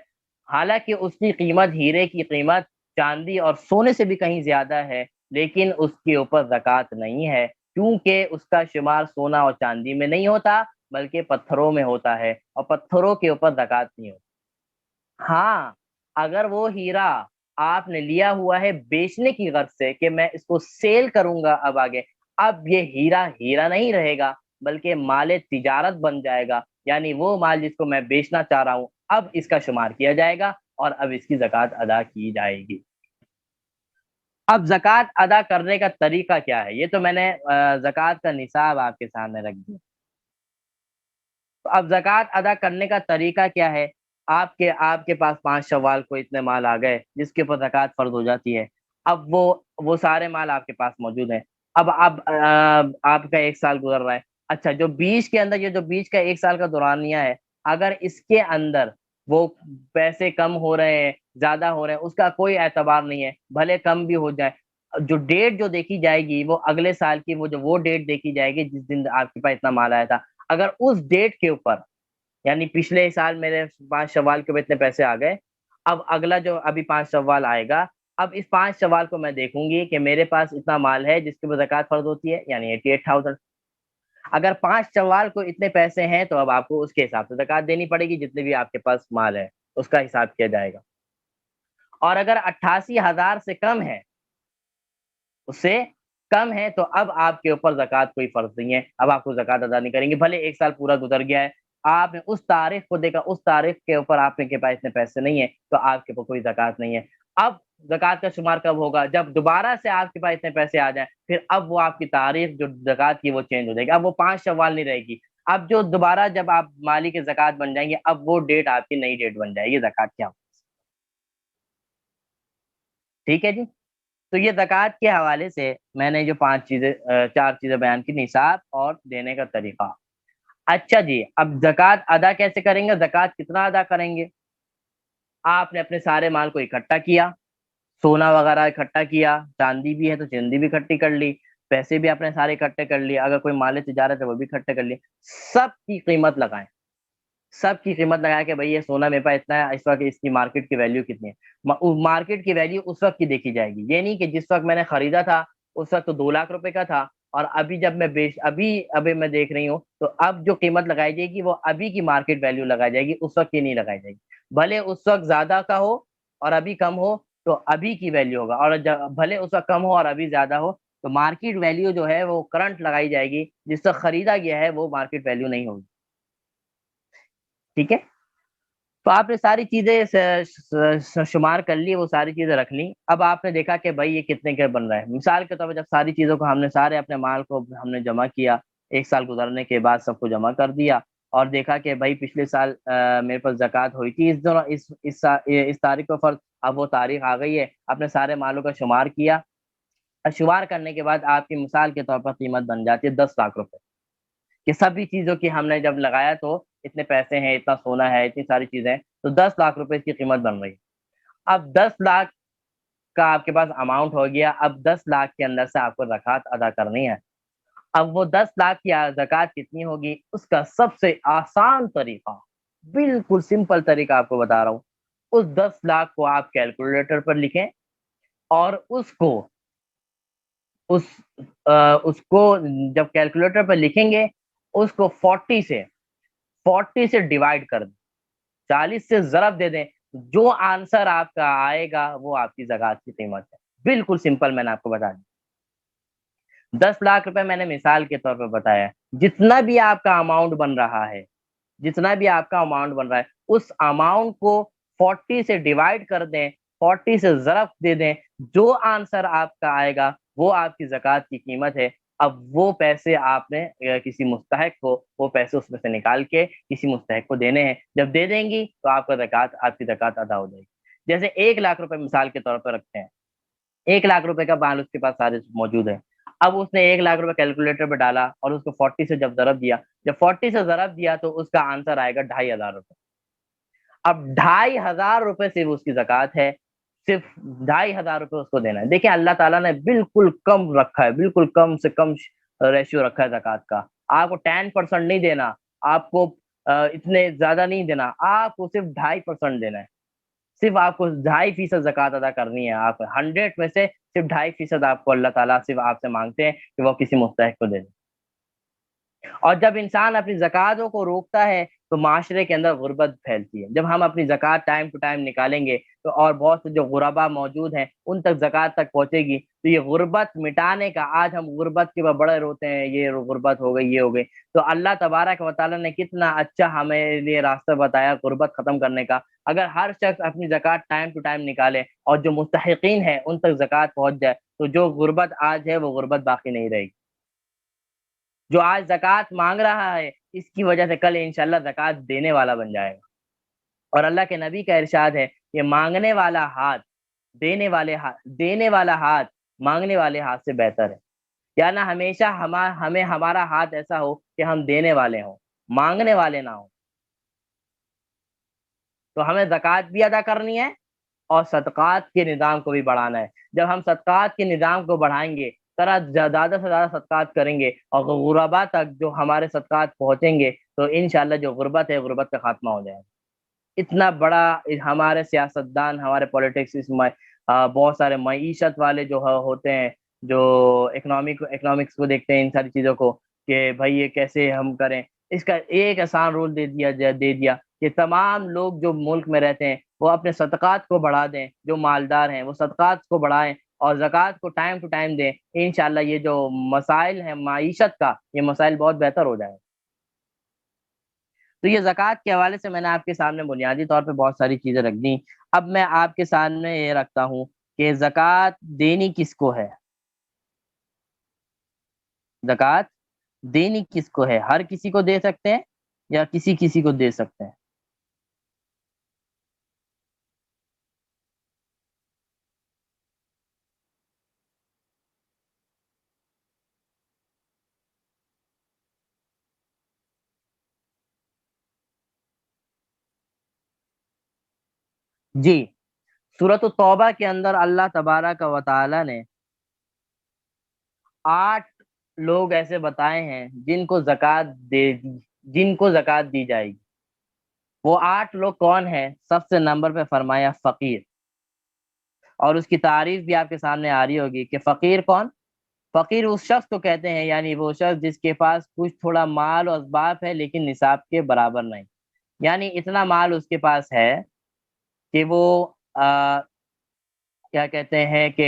حالانکہ اس کی قیمت، ہیرے کی قیمت چاندی اور سونے سے بھی کہیں زیادہ ہے، لیکن اس کے اوپر زکوٰۃ نہیں ہے، کیونکہ اس کا شمار سونا اور چاندی میں نہیں ہوتا بلکہ پتھروں میں ہوتا ہے، اور پتھروں کے اوپر زکوٰۃ نہیں ہوتی۔ ہاں، اگر وہ ہیرا آپ نے لیا ہوا ہے بیچنے کی غرض سے کہ میں اس کو سیل کروں گا اب آگے، اب یہ ہیرا ہیرا نہیں رہے گا بلکہ مال تجارت بن جائے گا، یعنی وہ مال جس کو میں بیچنا چاہ رہا ہوں اب اس کا شمار کیا جائے گا اور اب اس کی زکوٰۃ ادا کی جائے گی۔ اب زکوٰۃ ادا کرنے کا طریقہ کیا ہے، یہ تو میں نے زکوٰۃ کا نصاب آپ کے سامنے رکھ دیا۔ تو اب زکوٰۃ ادا کرنے کا طریقہ کیا ہے؟ آپ کے پاس 5 شوال کو اتنے مال آ گئے جس کے اوپر زکوٰۃ فرض ہو جاتی ہے. اب وہ سارے مال آپ کے پاس موجود ہیں. اب آپ کا 1 سال گزر رہا ہے. اچھا، جو بیچ کے اندر، یہ جو بیچ کا 1 سال کا دورانیہ ہے، اگر اس کے اندر وہ پیسے کم ہو رہے ہیں، زیادہ ہو رہے ہیں، اس کا کوئی اعتبار نہیں ہے، بھلے کم بھی ہو جائے. جو ڈیٹ جو دیکھی جائے گی وہ اگلے سال کی، وہ ڈیٹ دیکھی جائے گی جس دن آپ کے پاس اتنا مال آیا تھا. اگر اس ڈیٹ کے اوپر، یعنی پچھلے سال میرے 5 شوال کے اوپر اتنے پیسے آ گئے، اب اگلا جو ابھی 5 شوال آئے گا، اب اس 5 شوال کو میں دیکھوں گی کہ میرے پاس اتنا مال ہے جس کے اوپر زکوٰۃ فرض ہوتی ہے، یعنی 88,000. اگر 5 شوال کو اتنے پیسے ہیں تو اب آپ کو اس کے حساب سے زکوٰۃ دینی پڑے گی، جتنے بھی آپ کے پاس مال ہے اس کا حساب کیا جائے گا. اور اگر 88,000 سے کم ہے، اس سے کم ہے، تو اب آپ کے اوپر زکوٰۃ کوئی فرض نہیں ہے، اب آپ کو زکوٰۃ ادا نہیں کریں گے. بھلے 1 سال پورا گزر گیا ہے، آپ نے اس تاریخ کو دیکھا، اس تاریخ کے اوپر آپ کے پاس اتنے پیسے نہیں ہے، تو آپ کے اوپر کوئی زکوٰۃ نہیں ہے. اب زکوٰۃ کا شمار کب ہوگا؟ جب دوبارہ سے آپ کے پاس اتنے پیسے آ جائیں، پھر اب وہ آپ کی تاریخ جو زکوٰۃ کی وہ چینج ہو جائے گی. اب وہ 5 شوال نہیں رہے گی. اب جو دوبارہ جب آپ مالی کے زکوٰۃ بن جائیں گے، اب وہ ڈیٹ آپ کی نئی ڈیٹ بن جائے گی زکوٰۃ کیا. ٹھیک ہے جی. تو یہ زکوٰۃ کے حوالے سے میں نے جو 4 چیزیں بیان کی: نصاب اور دینے کا طریقہ. اچھا جی، اب زکوٰۃ ادا کیسے کریں گے؟ زکوٰۃ کتنا ادا کریں گے؟ آپ نے اپنے سارے مال کو اکٹھا کیا، سونا وغیرہ اکٹھا کیا، چاندی بھی ہے تو چاندی بھی اکٹھی کر لی، پیسے بھی اپنے سارے اکٹھے کر لیے، اگر کوئی مال تجارت ہے وہ بھی اکٹھے کر لیے. سب کی قیمت لگائیں، سب کی قیمت لگا کہ بھائی یہ سونا میرے پاس اتنا ہے، اس وقت اس کی مارکیٹ کی ویلیو کتنی ہے. مارکیٹ کی ویلیو اس وقت کی دیکھی جائے گی، یہ نہیں کہ جس وقت میں نے خریدا تھا اس وقت تو 2 لاکھ روپے کا تھا، اور ابھی جب میں ابھی میں دیکھ رہی ہوں تو اب جو قیمت لگائی جائے گی وہ ابھی کی مارکیٹ ویلیو لگائی جائے گی، اس وقت کی نہیں لگائی جائے گی. بھلے اس وقت زیادہ کا ہو اور ابھی کم ہو تو ابھی کی ویلیو ہوگا، اور بھلے اس وقت کم ہو اور ابھی زیادہ ہو تو مارکیٹ ویلیو جو ہے وہ کرنٹ لگائی جائے گی، جس وقت خریدا گیا ہے وہ مارکیٹ ویلیو نہیں ہوگی. ٹھیک ہے. تو آپ نے ساری چیزیں شمار کر لی، وہ ساری چیزیں رکھ لی. اب آپ نے دیکھا کہ بھائی یہ کتنے کے بن رہا ہے. مثال کے طور پر جب ساری چیزوں کو ہم نے، سارے اپنے مال کو ہم نے جمع کیا، 1 سال گزرنے کے بعد سب کو جمع کر دیا، اور دیکھا کہ بھائی پچھلے سال میرے پاس زکوٰۃ ہوئی تھی اس تاریخ کو فرض، اب وہ تاریخ آ گئی ہے، اپنے سارے مالوں کا شمار کیا. شمار کرنے کے بعد آپ کی مثال کے طور پر قیمت بن جاتی ہے 10 لاکھ روپے. کہ سبھی چیزوں کی ہم نے جب لگایا تو اتنے پیسے ہیں، اتنا سونا ہے، اتنی ساری چیزیں ہیں، تو 10 لاکھ روپے اس کی قیمت بن رہی ہے. اب 10 لاکھ کا آپ کے پاس اماؤنٹ ہو گیا. اب 10 لاکھ کے اندر سے آپ کو زکوٰۃ ادا کرنی ہے. اب وہ 10 لاکھ کی زکوٰۃ کتنی ہوگی؟ اس کا سب سے آسان طریقہ، بالکل سمپل طریقہ آپ کو بتا رہا ہوں. اس 10 لاکھ کو آپ کیلکولیٹر پر لکھیں، اور اس اس کو جب کیلکولیٹر پر لکھیں گے، اس کو 40 سے ڈیوائڈ کر دیں، 40 سے ضرب دے دیں. جو آنسر آپ کا آئے گا وہ آپ کی زکوٰۃ کی قیمت ہے. بالکل سمپل، میں نے آپ کو بتا دیا. 10 لاکھ روپے میں نے مثال کے طور پر بتایا. جتنا بھی آپ کا اماؤنٹ بن رہا ہے، جتنا بھی آپ کا اماؤنٹ بن رہا ہے، اس اماؤنٹ کو 40 سے ڈیوائڈ کر دیں، 40 سے ضرب دے دیں. جو آنسر آپ کا آئے گا وہ آپ کی زکوٰۃ کی قیمت ہے. اب وہ پیسے آپ نے کسی مستحق کو، وہ پیسے اس میں سے نکال کے کسی مستحق کو دینے ہیں. جب دے دیں گی تو آپ کی زکوٰۃ ادا ہو جائے گی. جیسے 1 لاکھ روپے مثال کے طور پر رکھتے ہیں، 1 لاکھ روپے کا مال اس کے پاس سارے موجود ہے. اب اس نے 1 لاکھ روپے کیلکولیٹر پہ ڈالا اور اس کو 40 سے جب ضرب دیا، جب 40 سے ضرب دیا تو اس کا آنسر آئے گا 2,500 روپے. اب 2,500 روپے سے اس کی زکوٰۃ ہے، صرف 2,500 روپے اس کو دینا ہے. دیکھیں اللہ تعالیٰ نے بالکل کم رکھا ہے، بالکل کم سے کم ریشیو رکھا ہے زکوٰۃ کا. آپ کو 10% نہیں دینا، آپ کو اتنے زیادہ نہیں دینا، آپ کو صرف 2.5% دینا ہے. صرف آپ کو 2.5% زکوٰۃ ادا کرنی ہے. آپ 100 میں سے صرف 2.5% آپ کو اللہ تعالیٰ صرف آپ سے مانگتے ہیں کہ وہ کسی مستحق کو دے دیں. اور جب انسان اپنی زکوٰۃوں کو روکتا ہے تو معاشرے کے اندر غربت پھیلتی ہے. جب ہم اپنی زکوٰۃ ٹائم ٹو ٹائم نکالیں گے تو، اور بہت سے جو غربا موجود ہیں ان تک زکوٰۃ تک پہنچے گی، تو یہ غربت مٹانے کا، آج ہم غربت کے بڑے روتے ہیں، یہ غربت ہو گئی، یہ ہو گئی، تو اللہ تبارک و تعالیٰ نے کتنا اچھا ہمیں لیے راستہ بتایا غربت ختم کرنے کا. اگر ہر شخص اپنی زکوٰۃ ٹائم ٹو ٹائم نکالے اور جو مستحقین ہیں ان تک زکوٰۃ پہنچ جائے، تو جو غربت آج ہے وہ غربت باقی نہیں رہے گی. جو آج زکوٰۃ مانگ رہا ہے اس کی وجہ سے کل انشاءاللہ زکوٰۃ دینے والا بن جائے گا۔ اور اللہ کے نبی کا ارشاد ہے کہ مانگنے والا ہاتھ دینے والا ہاتھ مانگنے والے ہاتھ سے بہتر ہے۔ یا نہ ہمیشہ ہمیں ہمارا ہاتھ ایسا ہو کہ ہم دینے والے ہوں، مانگنے والے نہ ہوں۔ تو ہمیں زکوٰۃ بھی ادا کرنی ہے اور صدقات کے نظام کو بھی بڑھانا ہے۔ جب ہم صدقات کے نظام کو بڑھائیں گے، زیادہ سے زیادہ صدقات کریں گے اور غربا تک جو ہمارے صدقات پہنچیں گے تو انشاءاللہ جو غربت ہے غربت کا خاتمہ ہو جائے گا۔ اتنا بڑا ہمارے سیاستدان، ہمارے پولیٹکس، اس میں بہت سارے معیشت والے جو ہوتے ہیں، جو اکنامکس کو دیکھتے ہیں، ان ساری چیزوں کو کہ بھائی یہ کیسے ہم کریں، اس کا ایک آسان رول دے دیا کہ تمام لوگ جو ملک میں رہتے ہیں وہ اپنے صدقات کو بڑھا دیں، جو مالدار ہیں وہ صدقات کو بڑھائیں اور زکوٰۃ کو ٹائم ٹو ٹائم دیں۔ انشاءاللہ یہ جو مسائل ہیں معیشت کا، یہ مسائل بہت بہتر ہو جائے۔ تو یہ زکوٰۃ کے حوالے سے میں نے آپ کے سامنے بنیادی طور پہ بہت ساری چیزیں رکھ دیں۔ اب میں آپ کے سامنے یہ رکھتا ہوں کہ زکوٰۃ دینی کس کو ہے؟ زکوٰۃ دینی کس کو ہے؟ ہر کسی کو دے سکتے ہیں یا کسی کسی کو دے سکتے ہیں؟ جی، سورۃ التوبہ کے اندر اللہ تبارک و تعالی نے 8 لوگ ایسے بتائے ہیں جن کو زکوٰۃ دی جائے گی۔ وہ 8 لوگ کون ہیں؟ سب سے نمبر پہ فرمایا فقیر، اور اس کی تعریف بھی آپ کے سامنے آ رہی ہوگی کہ فقیر کون؟ فقیر اس شخص کو کہتے ہیں، یعنی وہ شخص جس کے پاس کچھ تھوڑا مال و اسباب ہے لیکن نصاب کے برابر نہیں، یعنی اتنا مال اس کے پاس ہے کہ وہ کیا کہتے ہیں کہ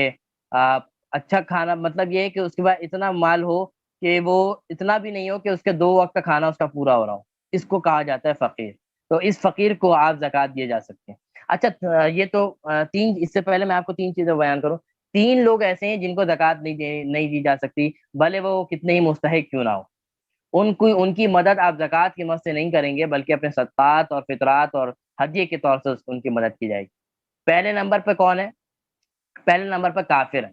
آ, اچھا کھانا، مطلب یہ ہے کہ اس کے پاس اتنا مال ہو کہ وہ اتنا بھی نہیں ہو کہ اس کے 2 وقت کا کھانا اس کا پورا ہو رہا ہو، اس کو کہا جاتا ہے فقیر۔ تو اس فقیر کو آپ زکوٰۃ دیے جا سکتے ہیں۔ اچھا، یہ تو تین، اس سے پہلے میں آپ کو 3 چیزیں بیان کروں۔ 3 لوگ ایسے ہیں جن کو زکوٰۃ نہیں دی جا سکتی، بھلے وہ کتنے ہی مستحق کیوں نہ ہو۔ ان کی مدد آپ زکوٰۃ کی مد سے نہیں کریں گے بلکہ اپنے صدقات اور فطرات اور ہدیے کے طور سے ان کی مدد کی جائے گی۔ پہلے نمبر پہ کون ہے؟ پہلے نمبر پہ کافر ہے۔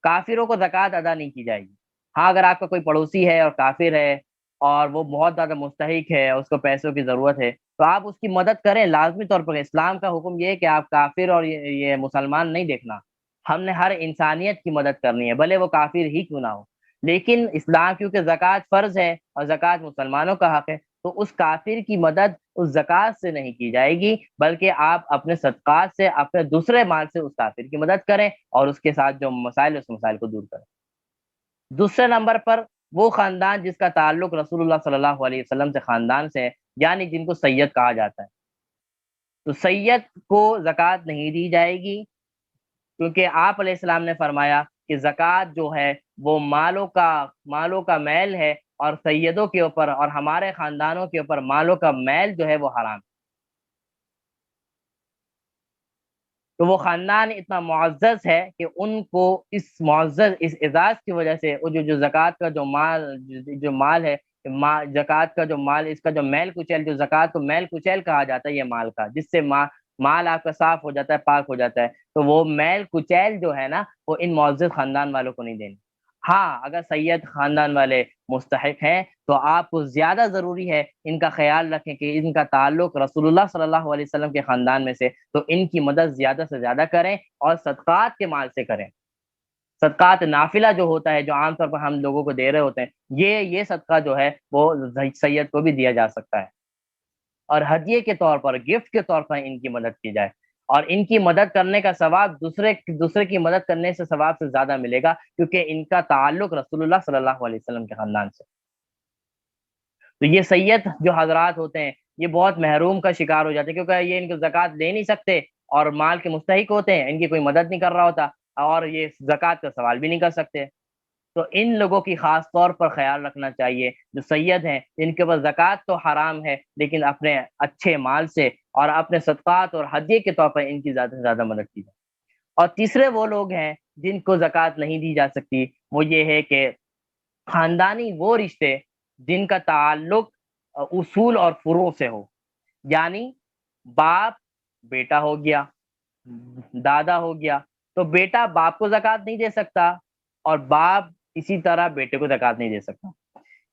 کافروں کو زکوٰۃ ادا نہیں کی جائے گی۔ ہاں، اگر آپ کا کوئی پڑوسی ہے اور کافر ہے اور وہ بہت زیادہ مستحق ہے، اس کو پیسوں کی ضرورت ہے، تو آپ اس کی مدد کریں لازمی طور پر۔ اسلام کا حکم یہ ہے کہ آپ کافر اور یہ مسلمان نہیں دیکھنا، ہم نے ہر انسانیت کی مدد کرنی ہے، بھلے وہ کافر ہی کیوں نہ ہو۔ لیکن اسلام کیونکہ زکوٰۃ فرض ہے اور زکوٰۃ مسلمانوں کا حق ہے، تو اس کافر کی مدد اس زکوٰۃ سے نہیں کی جائے گی، بلکہ آپ اپنے صدقات سے، اپنے دوسرے مال سے اس کافر کی مدد کریں اور اس کے ساتھ جو مسائل اس مسائل کو دور کریں۔ دوسرے نمبر پر وہ خاندان جس کا تعلق رسول اللہ صلی اللہ علیہ وسلم سے خاندان سے ہے، یعنی جن کو سید کہا جاتا ہے، تو سید کو زکوٰۃ نہیں دی جائے گی، کیونکہ آپ علیہ السلام نے فرمایا کہ زکوٰۃ جو ہے وہ مالوں کا میل ہے، اور سیدوں کے اوپر اور ہمارے خاندانوں کے اوپر مالوں کا میل جو ہے وہ حرام۔ تو وہ خاندان اتنا معزز ہے کہ ان کو اس اعزاز کی وجہ سے وہ جو زکوٰۃ کا جو مال ہے، زکوٰۃ کا جو مال، اس کا جو میل کچیل، جو زکوٰۃ کو میل کچیل کہا جاتا ہے یہ مال کا، جس سے مال آپ کا صاف ہو جاتا ہے، پاک ہو جاتا ہے، تو وہ میل کچیل جو ہے نا، وہ ان معزز خاندان والوں کو نہیں دینی۔ ہاں، اگر سید خاندان والے مستحق ہیں تو آپ کو زیادہ ضروری ہے ان کا خیال رکھیں کہ ان کا تعلق رسول اللہ صلی اللہ علیہ وسلم کے خاندان میں سے، تو ان کی مدد زیادہ سے زیادہ کریں اور صدقات کے مال سے کریں۔ صدقات نافلہ جو ہوتا ہے، جو عام طور پر ہم لوگوں کو دے رہے ہوتے ہیں، یہ صدقہ جو ہے وہ سید کو بھی دیا جا سکتا ہے، اور ہدیے کے طور پر، گفٹ کے طور پر ان کی مدد کی جائے۔ اور ان کی مدد کرنے کا ثواب دوسرے کی مدد کرنے سے ثواب سے زیادہ ملے گا، کیونکہ ان کا تعلق رسول اللہ صلی اللہ علیہ وسلم کے خاندان سے۔ تو یہ سید جو حضرات ہوتے ہیں یہ بہت محروم کا شکار ہو جاتے ہیں، کیونکہ یہ ان کو زکوٰۃ دے نہیں سکتے اور مال کے مستحق ہوتے ہیں، ان کی کوئی مدد نہیں کر رہا ہوتا اور یہ زکوٰۃ کا سوال بھی نہیں کر سکتے۔ تو ان لوگوں کی خاص طور پر خیال رکھنا چاہیے، جو سید ہیں جن کے پاس زکوٰۃ تو حرام ہے لیکن اپنے اچھے مال سے اور اپنے صدقات اور ہدیے کے طور پر ان کی زیادہ سے زیادہ مدد کی جائے۔ اور تیسرے وہ لوگ ہیں جن کو زکوٰۃ نہیں دی جا سکتی، وہ یہ ہے کہ خاندانی وہ رشتے جن کا تعلق اصول اور فروع سے ہو، یعنی باپ بیٹا ہو گیا، دادا ہو گیا، تو بیٹا باپ کو زکوٰۃ نہیں دے سکتا، اور باپ اسی طرح بیٹے کو زکوٰۃ نہیں دے سکتا،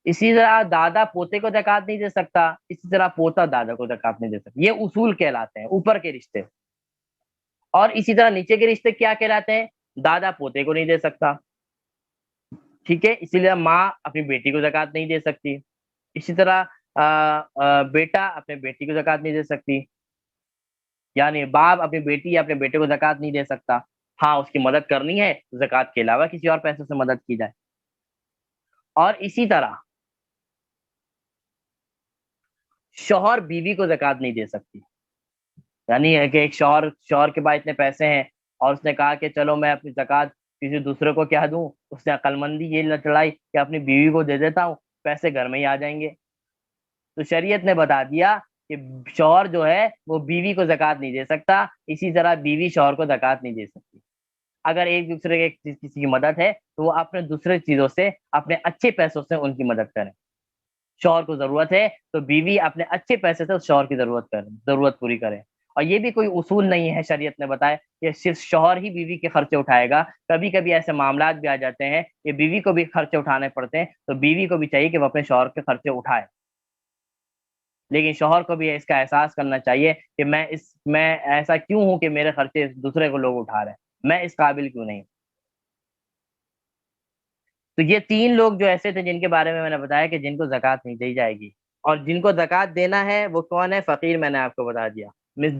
اسی طرح دادا پوتے کو زکوٰۃ نہیں دے سکتا، اسی طرح پوتا دادا کو زکوٰۃ نہیں دے سکتا۔ یہ اصول کہلاتے ہیں، اوپر کے رشتے۔ اور اسی طرح نیچے کے رشتے کیا کہلاتے ہیں؟ دادا پوتے کو نہیں دے سکتا، ٹھیک ہے، اسی لیے ماں اپنی بیٹی کو زکوٰۃ نہیں دے سکتی، اسی طرح بیٹا اپنے بیٹی کو زکوٰۃ نہیں دے سکتی، یعنی باپ اپنی بیٹی یا اپنے بیٹے کو زکوٰۃ نہیں دے سکتا۔ ہاں اس کی مدد کرنی ہے، زکوٰۃ کے علاوہ کسی اور پیسے سے مدد کی جائے۔ اور اسی طرح شوہر بیوی کو زکوٰۃ نہیں دے سکتی، یعنی ہے کہ ایک شوہر کے پاس اتنے پیسے ہیں اور اس نے کہا کہ چلو میں اپنی زکوٰۃ کسی دوسرے کو کیا دوں، اس نے عقل مندی یہ چڑھائی کہ اپنی بیوی کو دے دیتا ہوں، پیسے گھر میں ہی آ جائیں گے۔ تو شریعت نے بتا دیا کہ شوہر جو ہے وہ بیوی کو زکوٰۃ نہیں دے سکتا، اسی طرح بیوی شوہر کو زکوٰۃ نہیں دے سکتی۔ اگر ایک دوسرے کے کسی کی مدد ہے تو وہ اپنے دوسرے چیزوں سے، اپنے اچھے پیسوں سے ان کی مدد کریں۔ شوہر کو ضرورت ہے تو بیوی اپنے اچھے پیسے سے اس شوہر کی ضرورت پوری کرے۔ اور یہ بھی کوئی اصول نہیں ہے، شریعت نے بتایا کہ صرف شوہر ہی بیوی کے خرچے اٹھائے گا۔ کبھی کبھی ایسے معاملات بھی آ جاتے ہیں کہ بیوی کو بھی خرچے اٹھانے پڑتے ہیں، تو بیوی کو بھی چاہیے کہ وہ اپنے شوہر کے خرچے اٹھائے، لیکن شوہر کو بھی اس کا احساس کرنا چاہیے کہ میں ایسا کیوں ہوں کہ میرے خرچے دوسرے کو لوگ اٹھا رہے ہیں، میں اس قابل کیوں نہیں۔ تو یہ تین لوگ جو ایسے تھے جن کے بارے میں نے بتایا کہ جن کو زکوٰۃ نہیں دی جائے گی، اور جن کو زکوٰۃ دینا ہے وہ کون ہے؟ فقیر، میں نے آپ کو بتا دیا۔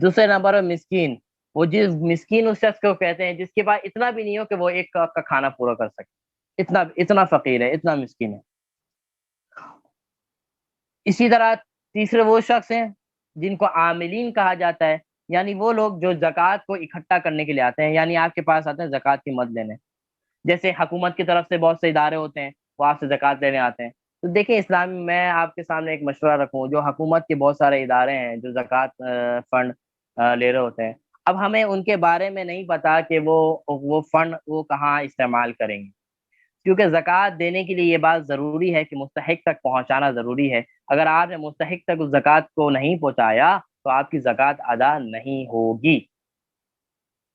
دوسرے نمبر پر مسکین، وہ جس مسکین اس شخص کو کہتے ہیں جس کے پاس اتنا بھی نہیں ہو کہ وہ ایک وقت کا کھانا پورا کر سکے، اتنا فقیر ہے، اتنا مسکین ہے۔ اسی طرح تیسرے وہ شخص ہیں جن کو عاملین کہا جاتا ہے، یعنی وہ لوگ جو زکوٰۃ کو اکٹھا کرنے کے لیے آتے ہیں، یعنی آپ کے پاس آتے ہیں زکوٰۃ کی مد لینے۔ جیسے حکومت کی طرف سے بہت سے ادارے ہوتے ہیں، وہ آپ سے زکوٰۃ لینے آتے ہیں۔ تو دیکھیں اسلام میں آپ کے سامنے ایک مشورہ رکھوں، جو حکومت کے بہت سارے ادارے ہیں جو زکوٰۃ فنڈ لے رہے ہوتے ہیں، اب ہمیں ان کے بارے میں نہیں پتا کہ وہ فنڈ وہ کہاں استعمال کریں گے، کیونکہ زکوٰۃ دینے کے لیے یہ بات ضروری ہے کہ مستحق تک پہنچانا ضروری ہے۔ اگر آپ نے مستحق تک اس زکوٰۃ کو نہیں پہنچایا تو آپ کی زکوٰۃ ادا نہیں ہوگی۔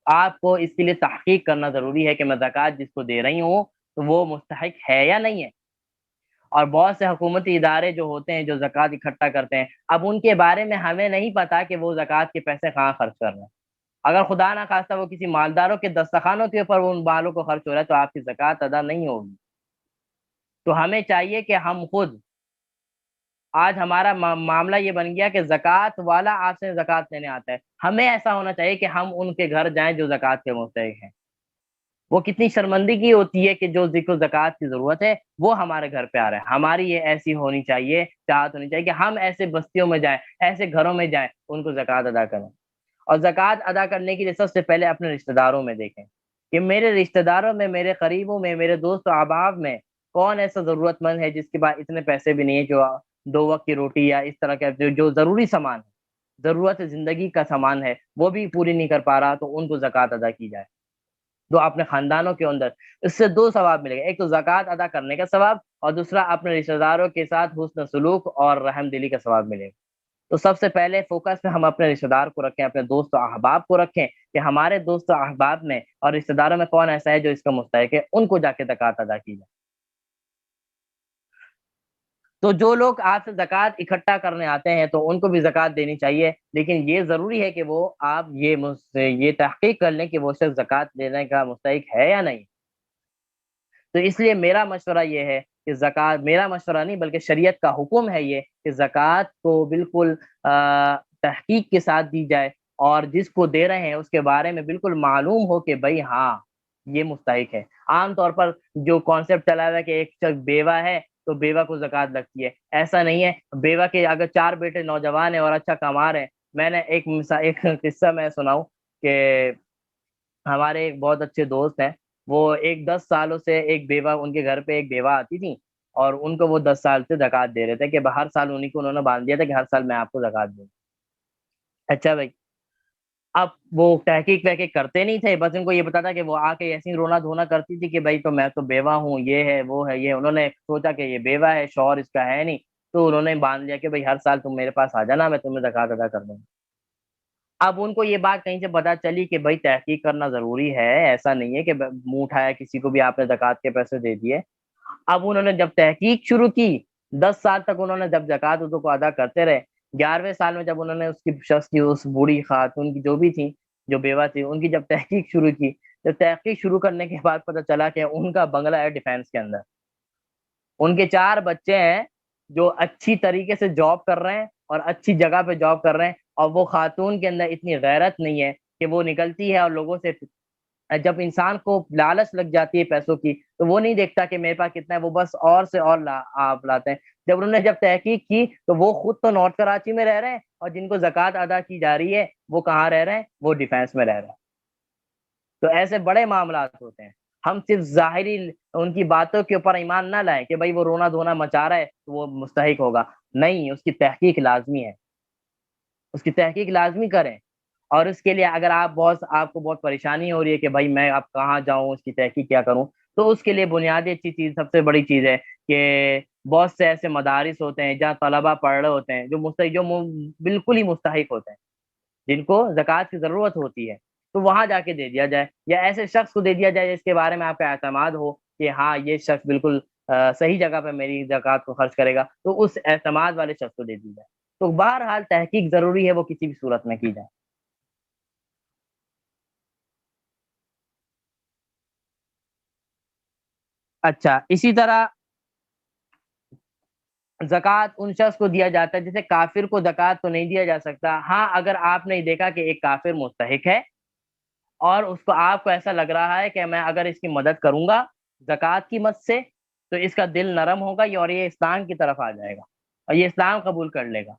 آپ کو اس کے لیے تحقیق کرنا ضروری ہے کہ میں زکوٰۃ جس کو دے رہی ہوں تو وہ مستحق ہے یا نہیں ہے۔ اور بہت سے حکومتی ادارے جو ہوتے ہیں جو زکوٰۃ اکٹھا کرتے ہیں، اب ان کے بارے میں ہمیں نہیں پتا کہ وہ زکوٰۃ کے پیسے کہاں خرچ کر رہے ہیں۔ اگر خدا نہ خواستہ وہ کسی مالداروں کے دسترخوانوں کے اوپر ان بالوں کو خرچ ہو رہا ہے تو آپ کی زکوٰۃ ادا نہیں ہوگی۔ تو ہمیں چاہیے کہ ہم خود، آج ہمارا معاملہ یہ بن گیا کہ زکوٰۃ والا آپ سے زکوٰۃ لینے آتا ہے، ہمیں ایسا ہونا چاہیے کہ ہم ان کے گھر جائیں جو زکوٰۃ کے مستحق ہیں۔ وہ کتنی شرمندگی ہوتی ہے کہ جو ذکر زکوٰۃ کی ضرورت ہے وہ ہمارے گھر پہ آ رہا ہے۔ ہماری یہ ایسی ہونی چاہیے، چاہت ہونی چاہیے کہ ہم ایسے بستیوں میں جائیں، ایسے گھروں میں جائیں، ان کو زکوٰۃ ادا کریں۔ اور زکوٰۃ ادا کرنے کے لیے سب سے پہلے اپنے رشتہ داروں میں دیکھیں کہ میرے رشتہ داروں میں، میرے قریبوں میں، میرے دوست و احباب میں کون ایسا ضرورت مند ہے جس کے پاس اتنے پیسے بھی نہیں ہے، جو 2 وقت کی روٹی یا اس طرح کا جو ضروری سامان ہے، ضرورت زندگی کا سامان ہے، وہ بھی پوری نہیں کر پا رہا، تو ان کو زکوٰۃ ادا کی جائے۔ تو اپنے خاندانوں کے اندر اس سے 2 ثواب ملے گا، ایک تو زکوٰۃ ادا کرنے کا ثواب، اور دوسرا اپنے رشتہ داروں کے ساتھ حسن سلوک اور رحم دلی کا ثواب ملے گا۔ تو سب سے پہلے فوکس میں ہم اپنے رشتہ دار کو رکھیں، اپنے دوست و احباب کو رکھیں کہ ہمارے دوست و احباب میں اور رشتہ داروں میں کون ایسا ہے جو اس کا مستحق ہے، ان کو جا کے زکوٰۃ ادا کی جائے۔ تو جو لوگ آپ سے زکوٰۃ اکٹھا کرنے آتے ہیں تو ان کو بھی زکوٰۃ دینی چاہیے، لیکن یہ ضروری ہے کہ وہ آپ یہ تحقیق کر لیں کہ وہ شخص زکوٰۃ دینے کا مستحق ہے یا نہیں۔ تو اس لیے میرا مشورہ یہ ہے کہ زکوٰۃ، میرا مشورہ نہیں بلکہ شریعت کا حکم ہے یہ کہ زکوٰۃ کو بالکل تحقیق کے ساتھ دی جائے، اور جس کو دے رہے ہیں اس کے بارے میں بالکل معلوم ہو کہ بھائی ہاں یہ مستحق ہے۔ عام طور پر جو کانسیپٹ چلا ہوا ہے کہ ایک شخص بیوہ ہے تو بیوہ کو زکوٰۃ لگتی ہے، ایسا نہیں ہے۔ بیوہ کے اگر 4 بیٹے نوجوان ہیں اور اچھا کما رہے ہیں، میں نے ایک قصہ میں سناؤں کہ ہمارے ایک بہت اچھے دوست ہیں، وہ 10 سالوں سے ایک بیوہ، ان کے گھر پہ ایک بیوہ آتی تھی، اور ان کو وہ 10 سال سے زکوٰۃ دے رہے تھے کہ ہر سال انہیں کو انہوں نے باندھ دیا تھا کہ ہر سال میں آپ کو زکوٰۃ دوں۔ اچھا بھائی، اب وہ تحقیق وحقیق کرتے نہیں تھے، بس ان کو یہ پتا تھا کہ وہ آ کے ایسی رونا دھونا کرتی تھی کہ بھائی تو میں تو بیوہ ہوں، یہ ہے وہ ہے یہ، انہوں نے سوچا کہ یہ بیوہ ہے، شوہر اس کا ہے نہیں، تو انہوں نے باندھ لیا کہ بھائی ہر سال تم میرے پاس آ جانا، میں تمہیں زکوٰۃ ادا کر دوں گا۔ اب ان کو یہ بات کہیں سے پتا چلی کہ بھائی تحقیق کرنا ضروری ہے، ایسا نہیں ہے کہ منہ اٹھایا کسی کو بھی آپ نے زکوٰۃ کے پیسے دے دیے۔ اب انہوں نے جب تحقیق شروع کی، 10 سال تک انہوں نے جب زکوٰۃ کو ادا کرتے رہے، 11ویں سال میں جب انہوں نے اس کی شخص کی، اس بوڑھی خاتون کی جو بھی تھی، جو بیوہ تھی، ان کی جب تحقیق شروع کی، جب تحقیق شروع کرنے کے بعد پتہ چلا کہ ان کا بنگلہ ہے ڈیفینس کے اندر، ان کے 4 بچے ہیں جو اچھی طریقے سے جاب کر رہے ہیں اور اچھی جگہ پہ جاب کر رہے ہیں، اور وہ خاتون کے اندر اتنی غیرت نہیں ہے کہ وہ نکلتی ہے اور لوگوں سے، جب انسان کو لالچ لگ جاتی ہے پیسوں کی، تو وہ نہیں دیکھتا کہ میرے پاس کتنا ہے، وہ بس اور سے اور آپ لاتے ہیں۔ جب انہوں نے جب تحقیق کی تو وہ خود تو نارتھ کراچی میں رہ رہے ہیں، اور جن کو زکوٰۃ ادا کی جا رہی ہے وہ کہاں رہ رہے ہیں؟ وہ ڈیفینس میں رہ رہے ہیں۔ تو ایسے بڑے معاملات ہوتے ہیں، ہم صرف ظاہری ان کی باتوں کے اوپر ایمان نہ لائیں کہ بھائی وہ رونا دھونا مچا رہا ہے تو وہ مستحق ہوگا، نہیں، اس کی تحقیق لازمی ہے، اس کی تحقیق لازمی کریں۔ اور اس کے لیے اگر آپ کو بہت پریشانی ہو رہی ہے کہ بھائی میں اب کہاں جاؤں، اس کی تحقیق کیا کروں، تو اس کے لیے بنیادی اچھی چیز، سب سے بڑی چیز ہے کہ بہت سے ایسے مدارس ہوتے ہیں جہاں طلبہ پڑھ رہے ہوتے ہیں، بالکل ہی مستحق ہوتے ہیں، جن کو زکوٰۃ کی ضرورت ہوتی ہے، تو وہاں جا کے دے دیا جائے، یا ایسے شخص کو دے دیا جائے جس کے بارے میں آپ کا اعتماد ہو کہ ہاں یہ شخص بالکل صحیح جگہ پہ میری زکوٰۃ کو خرچ کرے گا، تو اس اعتماد والے شخص کو دے دی جائے۔ تو بہرحال تحقیق ضروری ہے، وہ کسی بھی صورت میں کی جائے۔ اچھا، اسی طرح زکوٰۃ ان شخص کو دیا جاتا ہے، جیسے کافر کو زکوٰۃ تو نہیں دیا جا سکتا، ہاں اگر آپ نے دیکھا کہ ایک کافر مستحق ہے اور اس کو، آپ کو ایسا لگ رہا ہے کہ میں اگر اس کی مدد کروں گا زکوٰۃ کی مد سے تو اس کا دل نرم ہوگا، اور یہ اسلام کی طرف آ جائے گا اور یہ اسلام قبول کر لے گا۔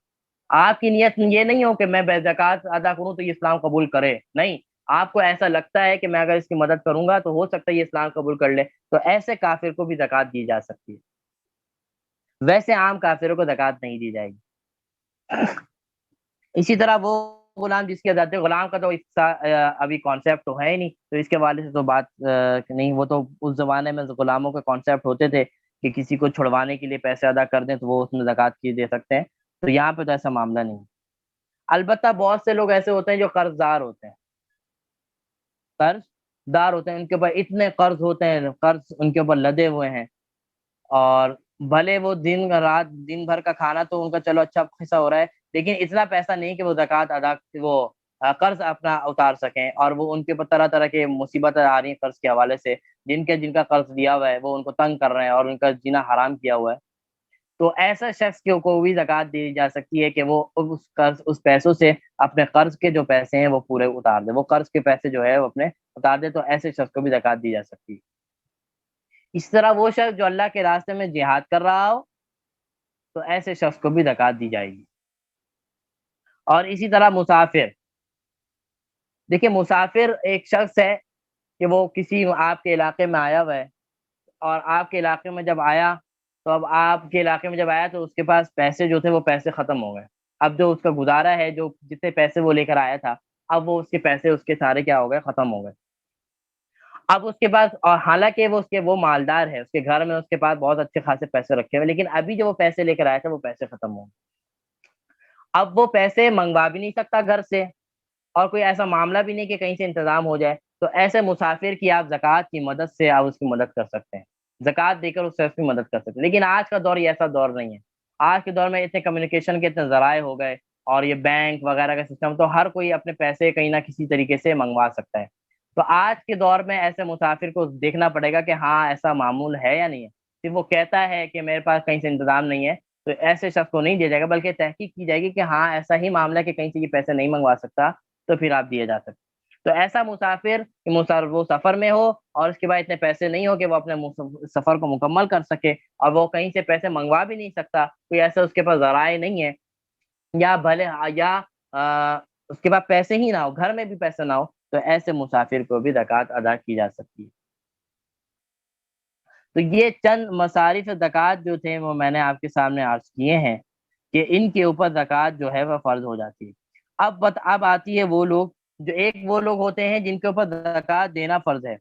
آپ کی نیت یہ نہیں ہو کہ میں بے زکوٰۃ ادا کروں تو یہ اسلام قبول کرے، نہیں، آپ کو ایسا لگتا ہے کہ میں اگر اس کی مدد کروں گا تو ہو سکتا ہے یہ اسلام قبول کر لے، تو ایسے کافر کو بھی زکوٰۃ دی جا سکتی ہے، ویسے عام کافروں کو زکوٰۃ نہیں دی جائے گی۔ اسی طرح وہ غلام جس کی آزادی، غلام کا تو ابھی کانسیپٹ تو ہے ہی نہیں، تو اس کے والے سے تو بات نہیں، وہ تو اس زمانے میں غلاموں کے کانسیپٹ ہوتے تھے کہ کسی کو چھڑوانے کے لیے پیسے ادا کر دیں تو وہ اس میں زکوٰۃ کی دے سکتے ہیں، تو یہاں پہ تو ایسا معاملہ نہیں۔ البتہ بہت سے لوگ ایسے ہوتے ہیں جو قرض دار ہوتے ہیں، قرض دار ہوتے ہیں، ان کے اوپر اتنے قرض ہوتے ہیں، قرض ان کے اوپر لدے ہوئے ہیں، اور بھلے وہ دن رات دن بھر کا کھانا تو ان کا چلو اچھا خصہ ہو رہا ہے، لیکن اتنا پیسہ نہیں کہ وہ زکوٰۃ ادا، وہ قرض اپنا اتار سکیں، اور وہ ان کے اوپر طرح طرح کے مصیبتیں آ رہی ہیں قرض کے حوالے سے، جن کا قرض لیا ہوا ہے وہ ان کو تنگ کر رہے ہیں اور ان کا جینا حرام کیا ہوا ہے، تو ایسا شخص کو بھی زکوٰۃ دی جا سکتی ہے کہ وہ اس پیسوں سے اپنے قرض کے جو پیسے ہیں وہ پورے اتار دے، وہ قرض کے پیسے جو ہے وہ اپنے اتار دے، تو ایسے شخص کو بھی زکوٰۃ دی جا سکتی ہے۔ اس طرح وہ شخص جو اللہ کے راستے میں جہاد کر رہا ہو تو ایسے شخص کو بھی زکوٰۃ دی جائے گی۔ اور اسی طرح مسافر، دیکھیے مسافر ایک شخص ہے کہ وہ کسی آپ کے علاقے میں آیا ہوا ہے، اور آپ کے علاقے میں جب آیا، تو اب آپ کے علاقے میں جب آیا تو اس کے پاس پیسے جو تھے وہ پیسے ختم ہو گئے، اب جو اس کا گزارا ہے، جو جتنے پیسے وہ لے کر آیا تھا، اب وہ اس کے پیسے اس کے سارے کیا ہو گئے؟ ختم ہو گئے۔ اب اس کے پاس، اور حالانکہ وہ مالدار ہے، اس کے گھر میں اس کے پاس بہت اچھے خاصے پیسے رکھے ہوئے، لیکن ابھی جو وہ پیسے لے کر آیا تھا وہ پیسے ختم ہو گئے۔ اب وہ پیسے منگوا بھی نہیں سکتا گھر سے، اور کوئی ایسا معاملہ بھی نہیں کہ کہیں سے انتظام ہو جائے، تو ایسے مسافر کی آپ زکوٰۃ کی مدد سے آپ اس کی مدد کر سکتے ہیں، زکوٰۃ دے کر اس سے اس کی مدد کر سکتے ہیں۔ لیکن آج کا دور یہ ایسا دور نہیں ہے، آج کے دور میں اتنے کمیونیکیشن کے اتنے ذرائع ہو گئے، اور یہ بینک وغیرہ کا سسٹم، تو ہر کوئی اپنے پیسے کہیں نہ کسی طریقے سے منگوا سکتا ہے، تو آج کے دور میں ایسے مسافر کو دیکھنا پڑے گا کہ ہاں ایسا معمول ہے یا نہیں ہے، صرف وہ کہتا ہے کہ میرے پاس کہیں سے انتظام نہیں ہے، تو ایسے شخص کو نہیں دیا جائے گا، بلکہ تحقیق کی جائے گی کہ ہاں ایسا ہی معاملہ ہے کہ کہیں سے یہ پیسے نہیں منگوا سکتا، تو پھر آپ دیے جا سکتے۔ تو ایسا مسافر کہ وہ سفر میں ہو اور اس کے بعد اتنے پیسے نہیں ہو کہ وہ اپنے سفر کو مکمل کر سکے، اور وہ کہیں سے پیسے منگوا بھی نہیں سکتا، کوئی ایسا اس کے پاس ذرائع نہیں ہے، یا بھلے یا اس کے پاس پیسے ہی نہ ہو، گھر میں بھی پیسے نہ ہو، تو ایسے مسافر کو بھی زکوٰۃ ادا کی جا سکتی ہے۔ تو یہ چند مصارف زکوٰۃ جو تھے وہ میں نے آپ کے سامنے عرض کیے ہیں کہ ان کے اوپر زکوٰۃ جو ہے وہ فرض ہو جاتی ہے۔ اب آتی ہے وہ لوگ جو ایک وہ لوگ ہوتے ہیں جن کے اوپر زکوٰۃ دینا فرض ہے،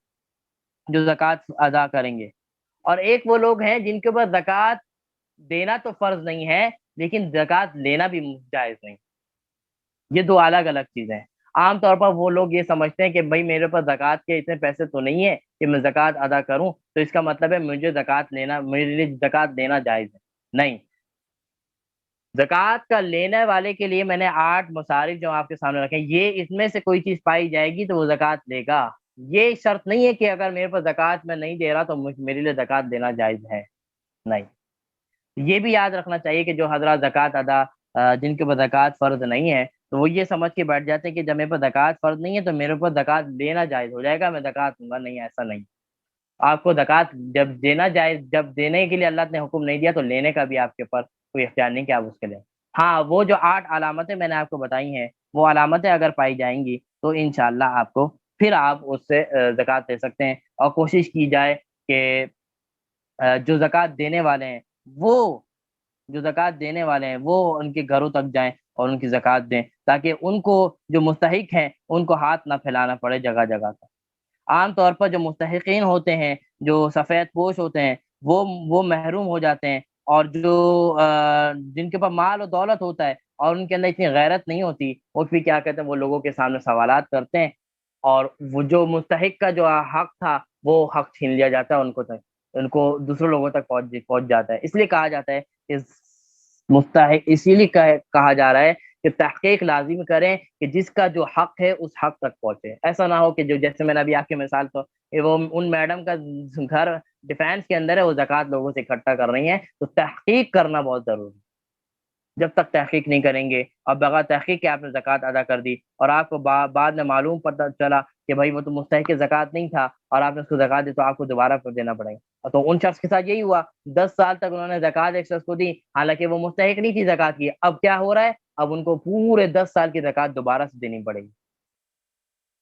جو زکوٰۃ ادا کریں گے، اور ایک وہ لوگ ہیں جن کے اوپر زکوٰۃ دینا تو فرض نہیں ہے لیکن زکوٰۃ لینا بھی جائز نہیں۔ یہ دو الگ الگ چیزیں ہیں۔ عام طور پر وہ لوگ یہ سمجھتے ہیں کہ بھائی میرے پاس زکوٰۃ کے اتنے پیسے تو نہیں ہے کہ میں زکوٰۃ ادا کروں، تو اس کا مطلب ہے مجھے زکوٰۃ لینا، میرے لیے زکوٰۃ دینا جائز ہے۔ نہیں، زکوٰۃ کا لینے والے کے لیے میں نے 8 مصارف جو آپ کے سامنے رکھے ہیں، یہ اس میں سے کوئی چیز پائی جائے گی تو وہ زکوٰۃ لے گا۔ یہ شرط نہیں ہے کہ اگر میرے پاس زکوٰۃ میں نہیں دے رہا تو میرے لیے زکوٰۃ دینا جائز ہے، نہیں۔ یہ بھی یاد رکھنا چاہیے کہ جو حضرات زکوٰۃ جن کے اوپر زکوٰۃ فرض نہیں ہے، تو وہ یہ سمجھ کے بیٹھ جاتے ہیں کہ جب میرے پاس زکوٰۃ فرض نہیں ہے تو میرے اوپر زکوٰۃ لینا جائز ہو جائے گا، میں زکوٰۃ دوں گا۔ نہیں، ایسا نہیں۔ آپ کو زکوٰۃ جب دینا جائز، جب دینے کے لیے اللہ نے حکم نہیں دیا تو لینے کا بھی آپ کے اوپر کوئی اختیار نہیں کہ آپ اس کے لیں۔ ہاں، وہ جو 8 علامتیں میں نے آپ کو بتائی ہیں، وہ علامتیں اگر پائی جائیں گی تو انشاءاللہ آپ کو پھر آپ اس سے زکوٰۃ دے سکتے ہیں، اور کوشش کی جائے کہ جو زکوٰۃ دینے والے ہیں وہ جو زکوٰۃ دینے والے ہیں وہ ان کے گھروں تک جائیں اور ان کی زکوٰۃ دیں، تاکہ ان کو جو مستحق ہیں ان کو ہاتھ نہ پھیلانا پڑے جگہ جگہ پر۔ عام طور پر جو مستحقین ہوتے ہیں، جو سفید پوش ہوتے ہیں، وہ محروم ہو جاتے ہیں، اور جو جن کے پاس مال و دولت ہوتا ہے اور ان کے اندر اتنی غیرت نہیں ہوتی، وہ پھر کیا کہتے ہیں، وہ لوگوں کے سامنے سوالات کرتے ہیں، اور وہ جو مستحق کا جو حق تھا وہ حق چھین لیا جاتا ہے، ان کو دوسرے لوگوں تک پہنچ جاتا ہے۔ اس لیے کہا جاتا ہے کہ مستحق، اسی لیے کہا جا رہا ہے کہ تحقیق لازم کریں کہ جس کا جو حق ہے اس حق تک پہنچے۔ ایسا نہ ہو کہ جو جیسے میں نے ابھی آپ کی مثال تو کہ وہ ان میڈم کا گھر ڈیفینس کے اندر ہے، وہ زکوٰۃ لوگوں سے اکٹھا کر رہی ہیں، تو تحقیق کرنا بہت ضروری ہے۔ جب تک تحقیق نہیں کریں گے اور بغیر تحقیق کے آپ نے زکوٰۃ ادا کر دی، اور آپ کو بعد میں معلوم پتہ چلا کہ بھائی وہ تو مستحق زکوٰۃ نہیں تھا اور آپ نے اس کو زکوٰۃ دی، تو آپ کو دوبارہ پھر دینا پڑے گا۔ تو ان شخص کے ساتھ یہی ہوا، 10 سال تک انہوں نے زکوٰۃ ایک شخص کو دی، حالانکہ وہ مستحق نہیں تھی زکوٰۃ کی۔ اب کیا ہو رہا ہے، اب ان کو پورے 10 سال کی زکوٰۃ دوبارہ سے دینی پڑے گی،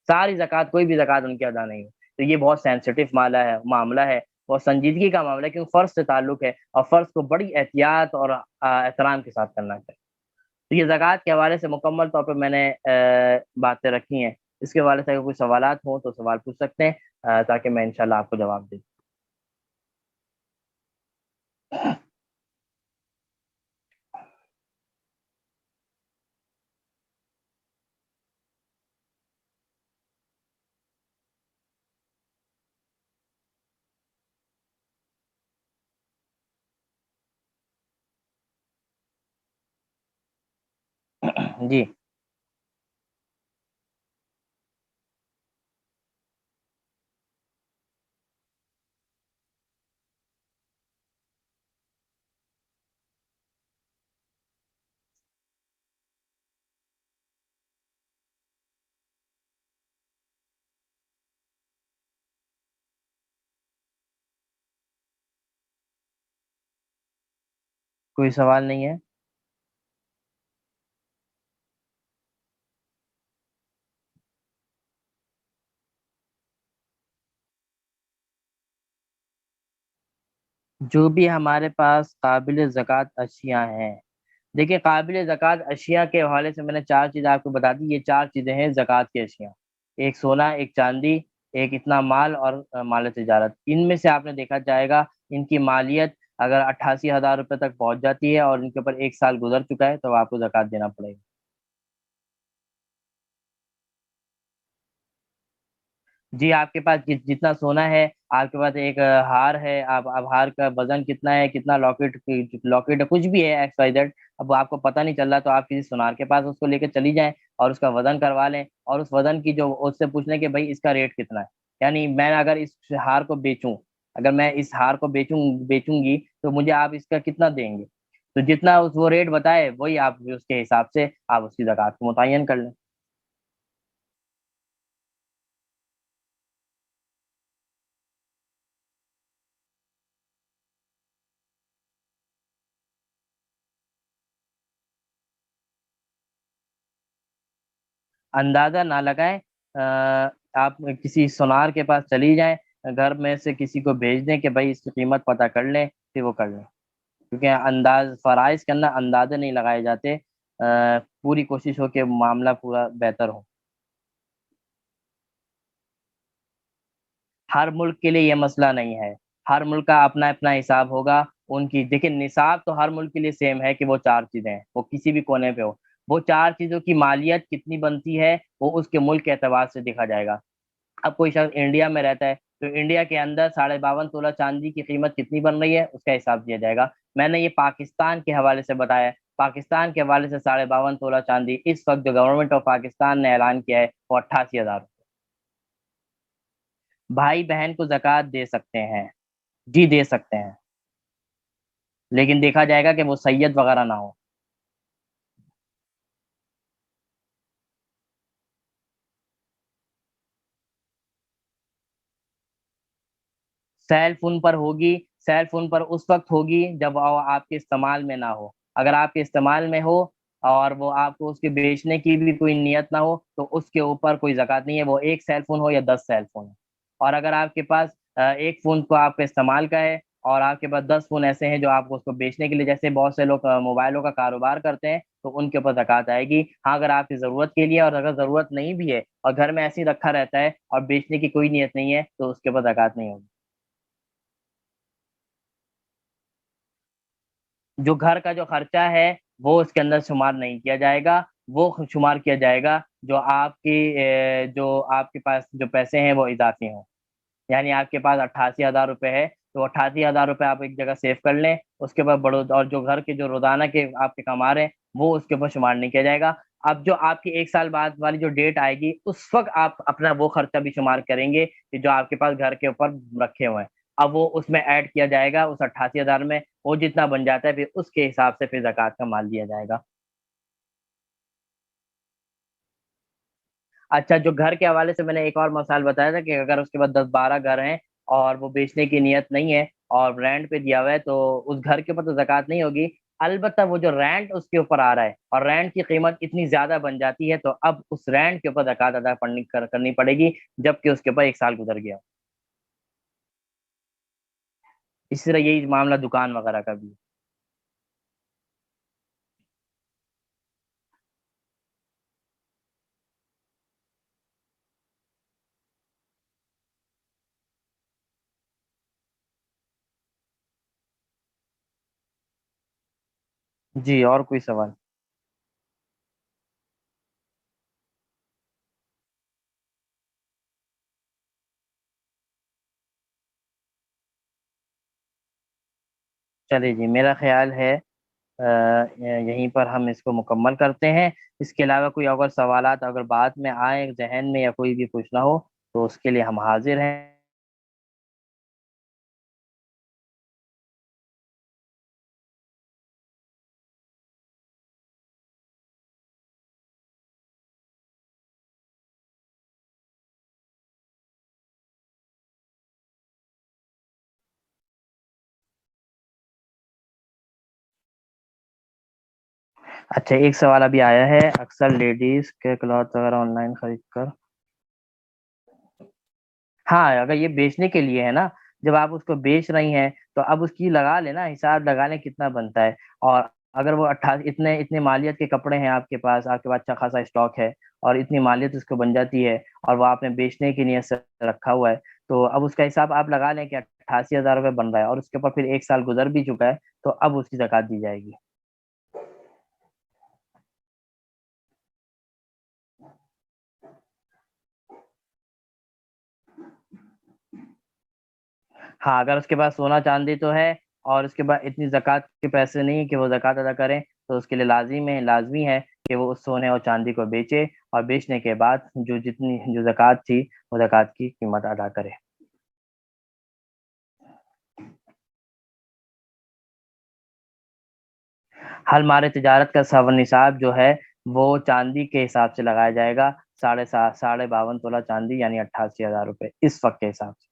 ساری زکوٰۃ، کوئی بھی زکوٰۃ ان کی ادا نہیں ہے۔ تو یہ بہت سینسٹیو معاملہ ہے، بہت سنجیدگی کا معاملہ ہے، کیونکہ فرض سے تعلق ہے، اور فرض کو بڑی احتیاط اور احترام کے ساتھ کرنا چاہیے۔ تو یہ زکوٰۃ کے حوالے سے مکمل طور پہ میں نے باتیں رکھی ہیں۔ اس کے حوالے سے اگر کوئی سوالات ہوں تو سوال پوچھ سکتے ہیں، تاکہ میں انشاءاللہ آپ کو جواب دے دوں۔ جی، کوئی سوال نہیں ہے؟ جو بھی ہمارے پاس قابل زکوٰۃ اشیاء ہیں، دیکھیے قابل زکوٰۃ اشیاء کے حوالے سے میں نے 4 چیزیں آپ کو بتا دی، یہ 4 چیزیں ہیں زکوٰۃ کی اشیاء: ایک سونا، ایک چاندی، ایک اتنا مال، اور مال تجارت۔ ان میں سے آپ نے دیکھا جائے گا ان کی مالیت اگر 88,000 روپے تک پہنچ جاتی ہے اور ان کے اوپر 1 سال گزر چکا ہے تو آپ کو زکوٰۃ دینا پڑے گا۔ جی، آپ کے پاس جتنا سونا ہے، آپ کے پاس ایک ہار ہے، اب ہار کا وزن کتنا ہے، کتنا لاکٹ ہے، کچھ بھی ہے ایکس وائی زیڈ، اب آپ کو پتہ نہیں چل رہا تو آپ کسی سونار کے پاس اس کو لے کے چلی جائیں اور اس کا وزن کروا لیں، اور اس وزن کی جو اس سے پوچھ لیں کہ بھائی اس کا ریٹ کتنا ہے۔ یعنی میں اگر اس ہار کو بیچوں، اگر میں اس ہار کو بیچوں گی تو مجھے آپ اس کا کتنا دیں گے، تو جتنا وہ ریٹ بتائے وہی آپ اس کے حساب سے آپ اس کی زکوٰۃ کو متعین کر لیں۔ اندازہ نہ لگائیں، آپ کسی سونار کے پاس چلی جائیں، گھر میں سے کسی کو بھیج دیں کہ بھائی اس کی قیمت پتہ کر لیں، پھر وہ کر لیں، کیونکہ فرائض کے اندر اندازے نہیں لگائے جاتے، پوری کوشش ہو کہ معاملہ پورا بہتر ہو۔ ہر ملک کے لیے یہ مسئلہ نہیں ہے، ہر ملک کا اپنا اپنا حساب ہوگا ان کی، دیکھیں نصاب تو ہر ملک کے لیے سیم ہے کہ وہ چار چیزیں ہیں، وہ کسی بھی کونے پہ ہو، وہ چار چیزوں کی مالیت کتنی بنتی ہے وہ اس کے ملک کے اعتبار سے دیکھا جائے گا۔ اب کوئی شخص انڈیا میں رہتا ہے تو انڈیا کے اندر 52.5 تولہ چاندی کی قیمت کتنی بن رہی ہے اس کا حساب دیا جائے گا۔ میں نے یہ پاکستان کے حوالے سے بتایا، پاکستان کے حوالے سے 52.5 تولہ چاندی اس وقت جو گورنمنٹ آف پاکستان نے اعلان کیا ہے وہ 88,000۔ بھائی بہن کو زکوٰۃ دے سکتے ہیں، جی دے سکتے ہیں، لیکن دیکھا جائے گا کہ وہ سید وغیرہ نہ ہو۔ سیل فون پر ہوگی، سیل فون پر اس وقت ہوگی جب وہ آپ کے استعمال میں نہ ہو، اگر آپ کے استعمال میں ہو اور وہ آپ کو اس کے بیچنے کی بھی کوئی نیت نہ ہو تو اس کے اوپر کوئی زکوٰۃ نہیں ہے، وہ ایک سیل فون ہو یا 10 سیل فون ہو۔ اور اگر آپ کے پاس ایک فون کو آپ کے استعمال کا ہے اور آپ کے پاس 10 فون ایسے ہیں جو آپ کو اس کو بیچنے کے لیے، جیسے بہت سے لوگ موبائلوں کا کاروبار کرتے ہیں تو ان کے اوپر زکوٰۃ آئے گی۔ ہاں اگر آپ کی ضرورت کے لیے اور اگر ضرورت نہیں بھی ہے اور گھر میں ایسے ہی رکھا رہتا ہے اور بیچنے کی کوئی نیت نہیں ہے تو اس کے اوپر زکوٰۃ نہیں ہوگی۔ جو گھر کا جو خرچہ ہے وہ اس کے اندر شمار نہیں کیا جائے گا، وہ شمار کیا جائے گا جو آپ کی جو آپ کے پاس جو پیسے ہیں وہ اضافی ہوں، یعنی آپ کے پاس 88,000 روپے ہے تو 88,000 روپے آپ ایک جگہ سیو کر لیں، اس کے بعد بڑوں اور جو گھر کے جو روزانہ کے آپ کے کما رہے ہیں وہ اس کے اوپر شمار نہیں کیا جائے گا۔ اب جو آپ کی ایک سال بعد والی جو ڈیٹ آئے گی اس وقت آپ اپنا وہ خرچہ بھی شمار کریں گے کہ جو آپ کے پاس گھر کے اوپر رکھے ہوئے ہیں، اب وہ اس میں ایڈ کیا جائے گا اس 88,000 میں، وہ جتنا بن جاتا ہے پھر اس کے حساب سے پھر زکوٰۃ کا مال دیا جائے گا۔ اچھا، جو گھر کے حوالے سے میں نے ایک اور مثال بتایا تھا کہ اگر اس کے بعد 10 12 گھر ہیں اور وہ بیچنے کی نیت نہیں ہے اور رینٹ پہ دیا ہوا ہے تو اس گھر کے اوپر تو زکوٰۃ نہیں ہوگی، البتہ وہ جو رینٹ اس کے اوپر آ رہا ہے اور رینٹ کی قیمت اتنی زیادہ بن جاتی ہے تو اب اس رینٹ کے اوپر زکوٰۃ ادا کرنی پڑے گی جبکہ اس کے اوپر ایک سال گزر گیا۔ اسی طرح یہی معاملہ دکان وغیرہ کا بھی ہے۔ جی اور کوئی سوال؟ چلیے جی، میرا خیال ہے یہیں پر ہم اس کو مکمل کرتے ہیں۔ اس کے علاوہ کوئی اگر سوالات اگر بعد میں آئے ذہن میں یا کوئی بھی پوچھنا ہو تو اس کے لیے ہم حاضر ہیں۔ اچھا، ایک سوال ابھی آیا ہے، اکثر لیڈیز کے کلوتھ وغیرہ آن لائن خرید کر، ہاں اگر یہ بیچنے کے لیے ہے نا، جب آپ اس کو بیچ رہی ہیں تو اب اس کی لگا لیں نا، حساب لگا لیں کتنا بنتا ہے، اور اگر وہ اتنے اتنے مالیت کے کپڑے ہیں آپ کے پاس اچھا خاصا اسٹاک ہے اور اتنی مالیت اس کو بن جاتی ہے اور وہ آپ نے بیچنے کی نیت سے رکھا ہوا ہے تو اب اس کا حساب آپ لگا لیں کہ 88,000 روپے بن رہا ہے اور اس کے اوپر پھر ایک سال گزر بھی چکا ہے تو اب اس کی زکوٰۃ دی جائے گی۔ ہاں اگر اس کے پاس سونا چاندی تو ہے اور اس کے بعد اتنی زکوٰۃ کے پیسے نہیں کہ وہ زکوٰۃ ادا کریں تو اس کے لیے لازمی ہے کہ وہ اس سونے اور چاندی کو بیچے اور بیچنے کے بعد جو زکوٰۃ تھی وہ زکوٰۃ کی قیمت ادا کرے۔ حل مارے تجارت کا نصاب جو ہے وہ چاندی کے حساب سے لگایا جائے گا، 52.5 تولہ چاندی یعنی 88,000 روپے اس وقت کے حساب سے۔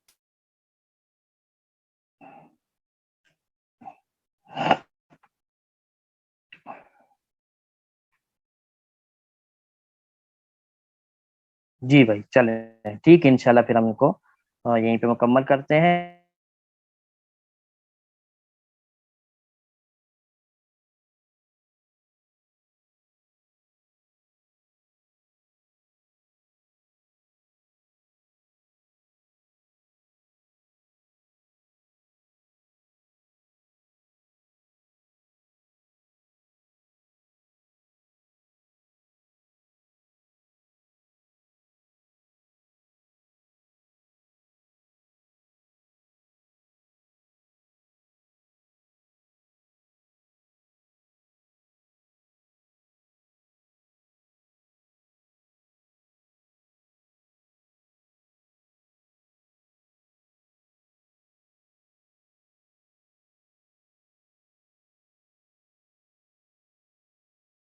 جی بھائی چلیں ٹھیک ہے، انشاءاللہ پھر ہم کو یہیں پہ مکمل کرتے ہیں۔